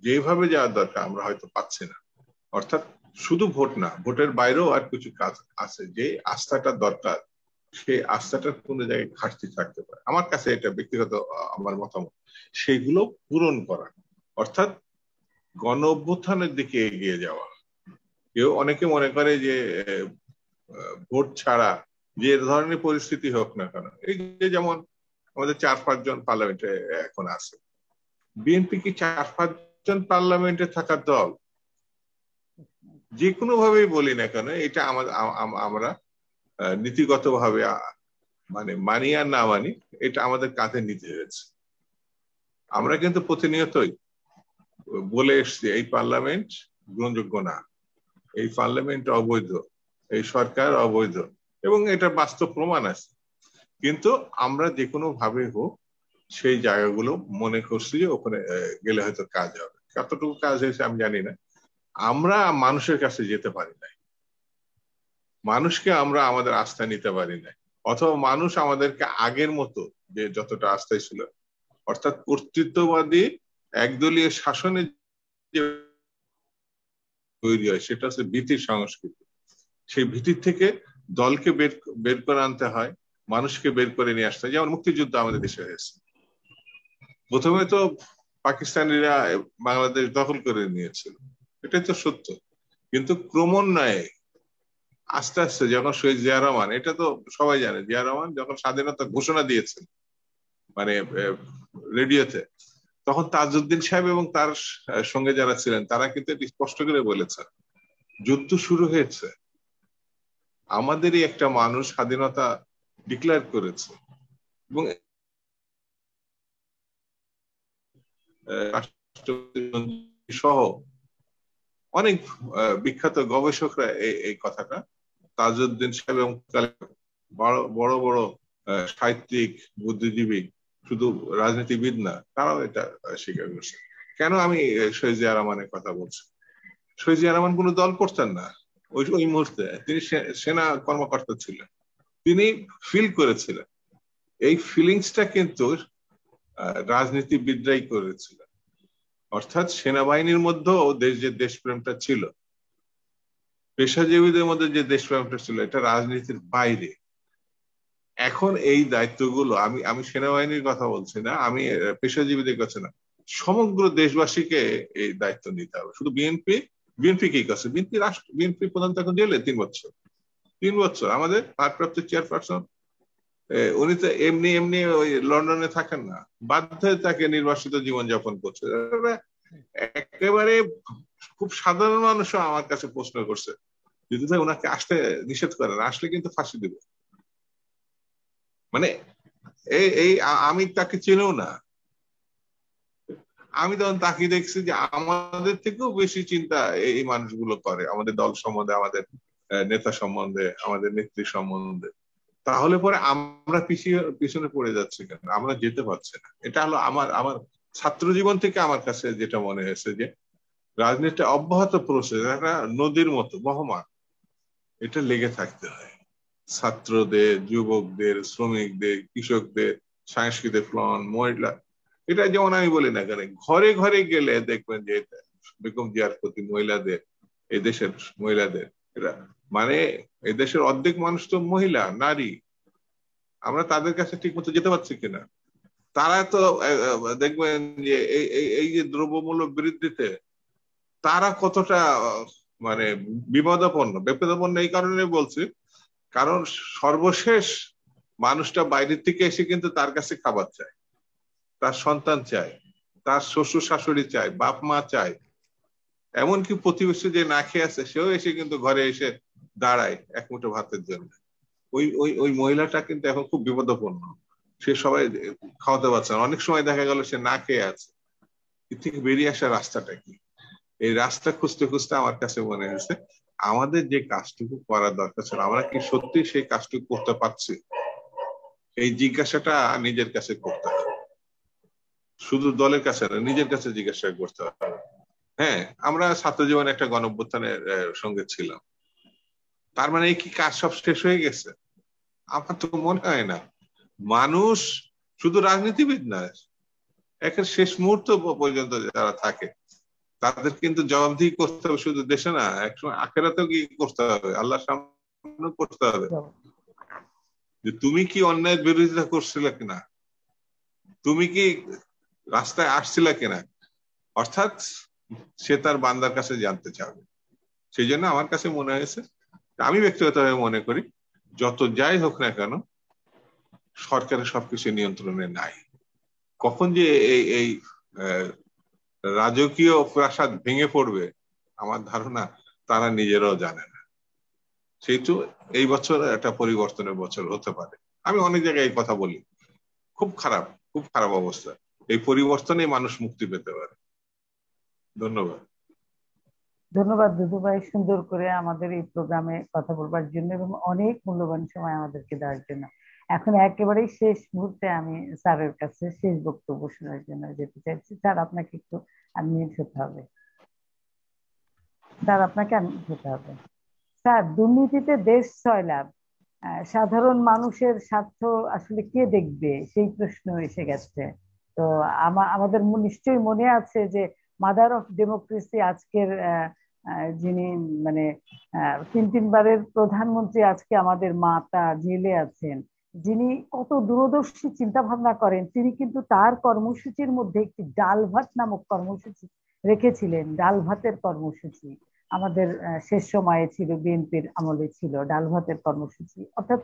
যেভাবে যাওয়ার দরকার আমরা হয়তো পাচ্ছি না। অর্থাৎ শুধু ভোট না, ভোটের বাইরেও আর কিছু কাজ আছে, যে আস্থাটা দরকার, সেই আস্থাটার কোনো জায়গায় ঘাটতি থাকতে পারে। আমার কাছে এটা ব্যক্তিগত আমার মতামত, সেগুলো পূরণ করা। অর্থাৎ গণ অভ্যুত্থানের দিকে এগিয়ে যাওয়া। কেউ অনেকে মনে করে যে ভোট ছাড়া যে ধরনের পরিস্থিতি হোক না কেন, এই যে যেমন আমাদের 4-5 জন পার্লামেন্টে এখন আছে, বিএনপি কি 4-5 জন পার্লামেন্টে থাকার দল? যে কোনো ভাবেই বলি না কেন, এটা আমরা নীতিগত ভাবে মানে মানি আর না মানি, এটা আমাদের কাঁধে নিতে হয়েছে। আমরা কিন্তু প্রতিনিয়তই বলে এসছি এই পার্লামেন্ট গ্রহণযোগ্য না, এই পার্লামেন্ট অবৈধ, এই সরকার অবৈধ, এবং এটা বাস্তব প্রমাণ আছে। কিন্তু আমরা যে কোনো ভাবে হোক সেই জায়গাগুলো মনে করছি যে ওখানে গেলে হয়তো কাজ হবে। কতটুকু কাজ হয়েছে আমি জানি না। আমরা মানুষের কাছে যেতে পারি নাই, মানুষকে আমরা আমাদের আস্থা নিতে পারি নাই, অথবা মানুষ আমাদেরকে আগের মতো যে যতটা আস্থায় ছিল, অর্থাৎ কর্তৃত্ববাদী একদলীয় শাসনে যে তৈরি হয় সেটা হচ্ছে ভীতির সংস্কৃতি। সেই ভীতির থেকে দলকে বের করে আনতে হয়, মানুষকে বের করে নিয়ে আসতে হয়। যেমন মুক্তিযুদ্ধ আমাদের দেশে হয়েছে, প্রথমে তো পাকিস্তানিরা বাংলাদেশ দখল করে নিয়েছিল, এটাই তো সত্য। কিন্তু ক্রমান্বয়ে আস্তে আস্তে যখন শহীদ জিয়া রহমান, এটা তো সবাই জানে, জিয়া রহমান যখন স্বাধীনতা ঘোষণা দিয়েছেন মানে রেডিওতে, তখন তাজউদ্দিন সাহেব এবং তার সঙ্গে যারা ছিলেন তারা কিন্তু স্পষ্ট করে বলেছেন যুদ্ধ শুরু হয়েছে, আমাদেরই একটা মানুষ স্বাধীনতা ডিক্লেয়ার করেছে। এবং সহ অনেক বিখ্যাত গবেষকরা এই কথাটা, তাজউদ্দিন সাহেব এবং বড় বড় সাহিত্যিক, বুদ্ধিজীবী, শুধু রাজনীতিবিদ না, তারাও এটা স্বীকার করছে। কেন আমি শহীদ জিয়া রহমানের কথা বলছি? শহীদ জিয়া রহমান কোনো দল করতেন না ওই মুহূর্তে, তিনি সেনা কর্মকর্তা ছিলেন, তিনি ফিল করেছিলেন। এই ফিলিংসটা কিন্তু রাজনীতিবিদরাই করেছিলেন। অর্থাৎ সেনাবাহিনীর মধ্যেও যে দেশপ্রেমটা ছিল, পেশাজীবীদের মধ্যে যে দেশপ্রেমটা ছিল, এটা রাজনীতির বাইরে। এখন এই দায়িত্বগুলো আমি সেনাবাহিনীর কথা বলছি না, আমি পেশাজীবীদের কাছে না, সমগ্র দেশবাসীকে এই দায়িত্ব নিতে হবে। শুধু বিএনপি কি করছে? বিএনপি প্রধান এখন জেলে 3 বছর। আমাদের ভারপ্রাপ্ত চেয়ারপারসন উনি তো এমনি এমনি ওই লন্ডনে থাকেন না, বাধ্য তাকে নির্বাসিত জীবনযাপন করছে। একেবারে খুব সাধারণ মানুষও আমার কাছে প্রশ্ন করছে, যদি ভাই ওনাকে আসতে নিষেধ করেন, আসলে কিন্তু ফাঁসি দেবে। মানে এই আমি তাকে চিনেও না, আমি তখন তাকে দেখছি যে আমাদের থেকেও বেশি চিন্তা এই মানুষগুলো করে আমাদের দল সম্বন্ধে, আমাদের নেতা সম্বন্ধে, আমাদের নেত্রী সম্বন্ধে। তাহলে পরে আমরা পিছনে পড়ে যাচ্ছি কেন? আমরা যেতে পারছি না। এটা হলো আমার ছাত্র জীবন থেকে আমার কাছে যেটা মনে হয়েছে, যে রাজনীতি অব্যাহত প্রসেস, একটা নদীর মতো বহমান, এটা লেগে থাকতে হয়। ছাত্রদের, যুবকদের, শ্রমিকদের, কৃষকদের, সাংস্কৃতিক ফ্রন্ট, মহিলা, এটা যেমন আমি বলি না কেন, ঘরে ঘরে গেলে দেখবেন যে বেগম জিয়ার প্রতি মহিলাদের, এই দেশের মহিলাদের, এটা মানে এই দেশের অর্ধেক মানুষ তো মহিলা, নারী, আমরা তাদের কাছে ঠিক মতো যেতে পারছি কিনা? তারা তো দেখবেন যে এই যে দ্রব্যমূল্য বৃদ্ধিতে তারা কতটা মানে বিপদাপন্ন এই কারণে বলছি, কারণ সর্বশেষ মানুষটা বাইরের থেকে এসে কিন্তু তার কাছে খাবার চায়, তার সন্তান চায়, তার শ্বশুর শাশুড়ি চায়, বাপ মা চায়, এমনকি প্রতিবেশী যে না খেয়ে আছে সেও এসে কিন্তু ঘরে এসে দাঁড়ায় এক মুঠো ভাতের জন্য। ওই মহিলাটা কিন্তু এখন খুব বিপদাপন্ন, সে সবাই খাওয়াতে পারছে না, অনেক সময় দেখা গেল সে না খেয়ে আছে। এর থেকে বেরিয়ে আসার রাস্তাটা কি? এই রাস্তা খুঁজতে খুঁজতে আমার কাছে মনে হয়েছে আমাদের যে কাজটুকু করার দরকার ছিল, আমরা কি সত্যি সেই কাজটুকু করতে পারছি? এই জিজ্ঞাসাটা নিজের কাছে করতে হবে, শুধু দলের কাছে না, নিজের কাছে জিজ্ঞাসা করতে হবে। হ্যাঁ, আমরা ছাত্র জীবনে একটা গণঅভ্যুত্থানের সঙ্গে ছিলাম, তার মানে কি কাজ সব শেষ হয়ে গেছে? আমার তো মনে হয় না। মানুষ শুধু রাজনীতিবিদ না, একের শেষ মুহূর্ত পর্যন্ত যারা থাকে তাদের কিন্তু জবাবদিহি করতে হবে, শুধু দেশে না, একসময় আখেরাতেও কি করতে হবে, আল্লাহর সামনে করতে হবে যে তুমি কি অন্যায়ের বিরোধিতা করছিলে কিনা, তুমি কি রাস্তায় আসছিলে কিনা। অর্থাৎ সে তার বান্দার কাছে জানতে চাবে। সেই জন্য আমার কাছে মনে হয়েছে, আমি ব্যক্তিগতভাবে মনে করি যত যাই হোক না কেন সরকারের সবকিছু নিয়ন্ত্রণে নাই। কখন যে এই রাজকীয় প্রাসাদ ভেঙে পড়বে আমার ধারণা তারা নিজেরাও জানে না। সেহেতু এই বছর একটা পরিবর্তনের বছর হতে পারে। আমি অনেক জায়গায় এই কথা বলি, খুব খারাপ অবস্থা, এই পরিবর্তনে মানুষ মুক্তি পেতে পারে। ধন্যবাদ। ধন্যবাদ দুদু ভাই, সুন্দর করে আমাদের এই প্রোগ্রামে কথা বলবার জন্য এবং অনেক মূল্যবান সময় আমাদেরকে দেওয়ার জন্য। এখন একেবারেই শেষ মুহূর্তে আমি স্যারের কাছে শেষ বক্তব্য শোনার জন্য যেতে চাইছি। স্যার আপনাকে একটু আনমিউট হতে হবে। স্যার আপনাকে আনমিউট হতে হবে। স্যার, দুর্নীতিতে দেশ সয়লাব, সাধারণ মানুষের স্বার্থ আসলে কে দেখবে সেই প্রশ্ন এসে গেছে। তো আমাদের নিশ্চয়ই মনে আছে যে মাদার অফ ডেমোক্রেসি আজকের যিনি মানে 3 বারের প্রধানমন্ত্রী আজকে আমাদের মাতা জেলে আছেন, যিনি কত দূরদর্শী চিন্তা ভাবনা করেন। তিনি কিন্তু তার কর্মসূচির মধ্যে একটি ডাল ভাত নামক কর্মসূচি রেখেছিলেন। ডাল ভাতের কর্মসূচি আমাদের শেষ সময়ে ছিল, বিএনপির আমলে ছিল ডাল ভাতের কর্মসূচি। অর্থাৎ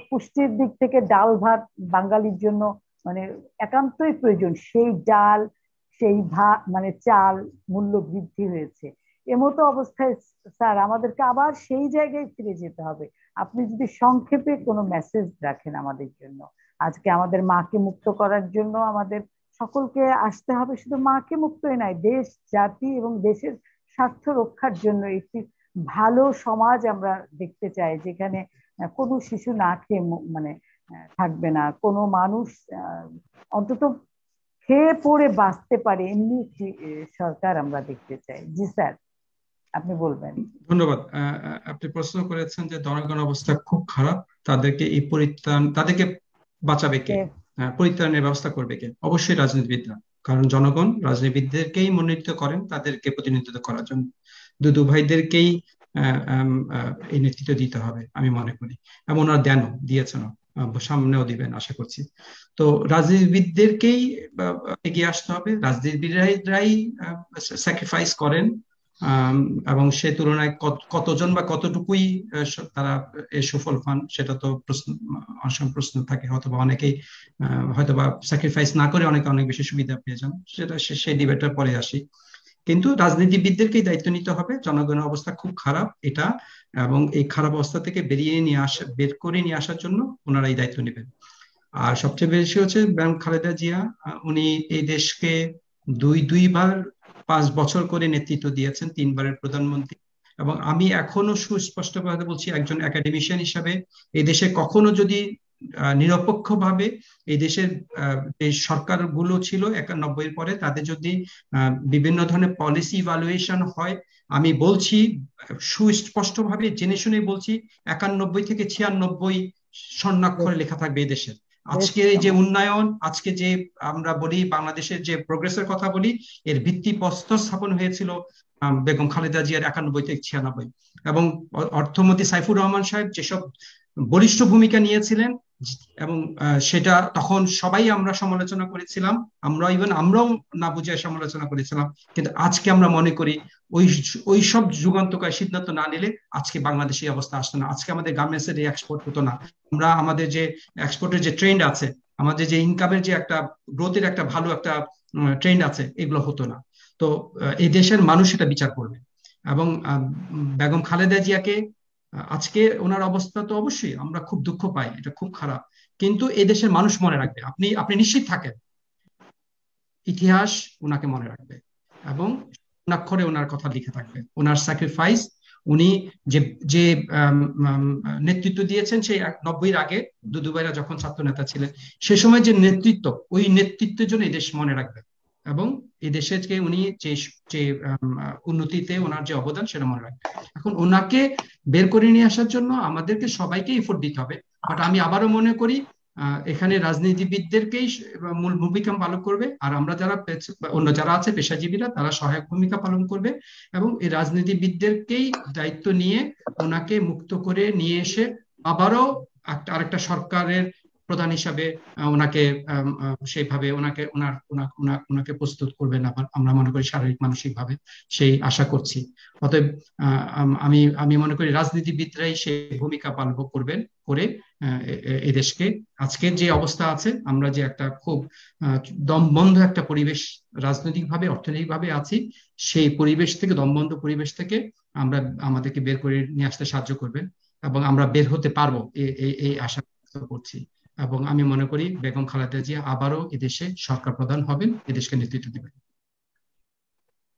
পুষ্টির দিক থেকে ডাল ভাত বাঙালির জন্য মানে একান্তই প্রয়োজন। সেই ডাল, সেই ভাত মানে চাল মূল্য বৃদ্ধি হয়েছে। এমতো অবস্থায় স্যার আমাদেরকে আবার সেই জায়গায় ফিরে যেতে হবে। আপনি যদি সংক্ষেপে কোনো মেসেজ রাখেন আমাদের জন্য। আজকে আমাদের মাকে মুক্ত করার জন্য আমাদের সকলকে আসতে হবে, শুধু মাকে মুক্তই নয়, দেশ জাতি এবং দেশের স্বার্থ রক্ষার জন্য একটি ভালো সমাজ আমরা দেখতে চাই, যেখানে কোনো শিশু না খেয়ে মানে থাকবে না, কোনো মানুষ অন্তত খেয়ে পড়ে বাঁচতে পারে, এমনি একটি সরকার আমরা দেখতে চাই। জি স্যার, আপনি বলবেন। ধন্যবাদ। আপনি প্রশ্ন করেছেন যে জনগণ অবস্থা খুব খারাপ, তাদেরকে বাঁচাবে কে, পরিত্রাণের ব্যবস্থা করবে কে? অবশ্যই রাজনীতিবিদরা, কারণ জনগণ রাজনীতিবিদদেরকেই মনোনীত করেন তাদেরকে প্রতিনিধিত্ব করার জন্য। দুদু ভাইদেরকেই এই নেতৃত্ব দিতে হবে আমি মনে করি, এবং ওনারা দেনও, দিয়েছেন, সামনেও দিবেন আশা করছি। তো রাজনীতিবিদদেরকেই এগিয়ে আসতে হবে, রাজনীতিবিদরাই স্যাক্রিফাইস করেন, এবং সে তুলনায় কতজন বা কতটুকুই তারা এর সুফল পান সেটা তো প্রশ্ন থাকে। হয়তোবা অনেকেই হয়তোবা স্যাক্রিফাইস না করে অনেকে অনেক বেশি সুবিধা পেয়ে যান, সেটা সেই ডিবেটটা পরে আসি। কিন্তু রাজনীতিবিদদেরকেই দায়িত্ব নিতে হবে। জনগণের অবস্থা খুব খারাপ এটা, এবং এই খারাপ অবস্থা থেকে বের করে নিয়ে আসার জন্য ওনারাই দায়িত্ব নেবেন। আর সবচেয়ে বেশি হচ্ছে ম্যাডাম খালেদা জিয়া, উনি এই দেশকে দুইবার 5 বছর করে নেতৃত্ব দিয়েছেন, 3 বারের প্রধানমন্ত্রী। এবং আমি এখনো সুস্পষ্টভাবে বলছি, একজন একাডেমিশিয়ান হিসাবে এই দেশে কখনো যদি নিরপেক্ষভাবে এই দেশের যে সরকারগুলো ছিল 91-এর পরে, তাদের যদি বিভিন্ন ধরনের পলিসি ইভালুয়েশন হয়, আমি বলছি সুস্পষ্টভাবে জেনে শুনে বলছি 91 থেকে 96 স্বর্ণাক্ষরে লেখা থাকবে এই দেশের। আজকে যে উন্নয়ন, আজকে যে আমরা বলি বাংলাদেশের যে প্রোগ্রেসের কথা বলি, এর ভিত্তিপ্রস্তর স্থাপন হয়েছিল বেগম খালেদা জিয়ার 91 থেকে 96। এবং অর্থমন্ত্রী সাইফুর রহমান সাহেব যেসব বলিষ্ঠ ভূমিকা নিয়েছিলেন, এবং সেটা তখন সবাই আমরা সমালোচনা করেছিলাম, আমরাও না বুঝে সমালোচনা করেছিলাম। কিন্তু আজকে আমরা মনে করি ওই ওই সব যুগান্তকারী সিদ্ধান্ত না নিলে আজকে বাংলাদেশের এই অবস্থা আসতো না, আজকে আমাদের গার্মেন্টস এর এক্সপোর্ট হতো না। আমাদের যে এক্সপোর্টের যে ট্রেন্ড আছে, আমাদের যে ইনকামের যে একটা গ্রোথের একটা ভালো একটা ট্রেন্ড আছে, এগুলো হতো না। তো এই দেশের মানুষ এটা বিচার করবে। এবং বেগম খালেদা জিয়াকে আজকে ওনার অবস্থা তো অবশ্যই আমরা খুব দুঃখ পাই, এটা খুব খারাপ, কিন্তু এই দেশের মানুষ মনে রাখবে, আপনি আপনি নিশ্চিত থাকেন, ইতিহাস ওনাকে মনে রাখবে এবং অক্ষরে ওনার কথা লিখে থাকবে, ওনার স্যাক্রিফাইস, উনি যে যে নেতৃত্ব দিয়েছেন সেই 90-এর আগে দুদু ভাইরা যখন ছাত্র নেতা ছিলেন, সে সময় যে নেতৃত্ব, ওই নেতৃত্বের জন্য এই দেশ মনে রাখবে এবং এই দেশের উনি যে যে উন্নতিতে ওনার যে অবদান সেটা মনে রাখবে। এখন ওনাকে বের করে নিয়ে আসার জন্য আমাদেরকে সবাইকে এফোর্ট দিতে হবে। বাট আমি আবারও মনে করি এখানে রাজনীতিবিদদেরকেই মূল ভূমিকা পালন করবে, আর আমরা যারা অন্য যারা আছে পেশাজীবীরা তারা সহায়ক ভূমিকা পালন করবে। এবং এই রাজনীতিবিদদেরকেই দায়িত্ব নিয়ে ওনাকে মুক্ত করে নিয়ে এসে আবারও আরেকটা সরকারের প্রধান হিসাবে ওনাকে সেইভাবে ওনাকে প্রস্তুত করবেন, আমরা মনে করি শারীরিক মানসিক ভাবে, সেই আশা করছি। অতএব আমি আমি মনে করি রাজনীতিবিদরাই সেই ভূমিকা পালন করবেন, করে এই দেশকে আজকের যে অবস্থা আছে, আমরা যে একটা খুব দমবন্ধ একটা পরিবেশ রাজনৈতিক ভাবে অর্থনৈতিক ভাবে আছি, সেই পরিবেশ থেকে, দমবন্ধ পরিবেশ থেকে আমাদেরকে বের করে নিয়ে আসতে সাহায্য করবেন এবং আমরা বের হতে পারবো এই আশা করছি। এবং আমি মনে করি বেগম খালেদা জিয়া আবারও এদেশে সরকার প্রধান হবেন, এদেশকে নেতৃত্ব দেবেন।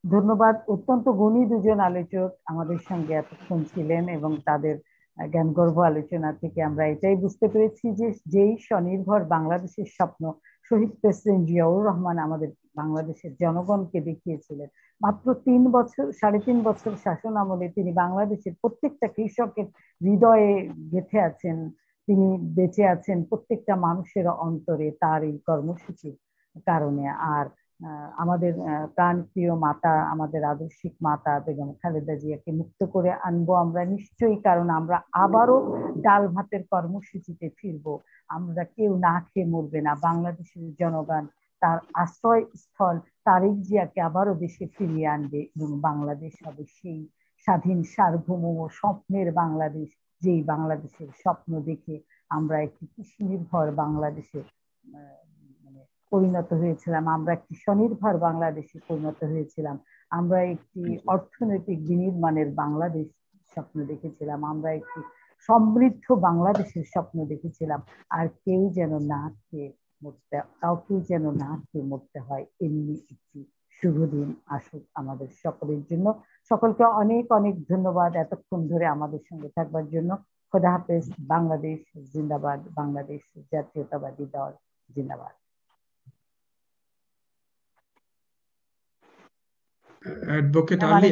ধন্যবাদ। অত্যন্ত গুণী দুজন আলোচক আমাদের সঙ্গে এতক্ষণ ছিলেন এবং তাদের জ্ঞানগর্ভ আলোচনা থেকে আমরা এটাই বুঝতে পেরেছি যে যেই স্বনির্ভর বাংলাদেশের স্বপ্ন শহীদ প্রেসিডেন্ট জিয়াউর রহমান আমাদের বাংলাদেশের জনগণকে দেখিয়েছিলেন, মাত্র 3.5 বছর শাসন আমলে তিনি বাংলাদেশের প্রত্যেকটা কৃষকের হৃদয়ে গেঁথে আছেন, তিনি বেঁচে আছেন প্রত্যেকটা মানুষের অন্তরে তার এই কর্মসূচির কারণে। আর আমাদের প্রাণপ্রিয় মাতা, আমাদের আদর্শিক মাতা বেগম খালেদা জিয়াকে মুক্ত করে আনবো আমরা নিশ্চয়ই, কারণ আমরা আবারও ডাল ভাতের কর্মসূচিতে ফিরবো। আমরা কেউ না খেয়ে মরবে না। বাংলাদেশের জনগণ তার আশ্রয়স্থল তারেক জিয়াকে আবারও দেশে ফিরিয়ে আনবে এবং বাংলাদেশ হবে সেই স্বাধীন সার্বভৌম স্বপ্নের বাংলাদেশ, যেই বাংলাদেশের স্বপ্ন দেখে আমরা একটি কৃষি নির্ভর বাংলাদেশে পরিণত হয়েছিলাম, আমরা একটি স্বনির্ভর বাংলাদেশে পরিণত হয়েছিলাম, আমরা একটি অর্থনৈতিক বিনির্মাণের বাংলাদেশ স্বপ্ন দেখেছিলাম, আমরা একটি সমৃদ্ধ বাংলাদেশের স্বপ্ন দেখেছিলাম। আর কেউ যেন না খেয়ে মরতে, কাউকে যেন না খেয়ে মরতে হয়, এমনি একটি শুভ দিন আসুক আমাদের সকলের জন্য। সকলকে অনেক অনেক ধন্যবাদ এতক্ষণ ধরে আমাদের সঙ্গে থাকবার জন্য। খোদা হাফেজ। বাংলাদেশ জিন্দাবাদ, বাংলাদেশ জাতীয়তাবাদী দল জিন্দাবাদ। অ্যাডভোকেট আলী।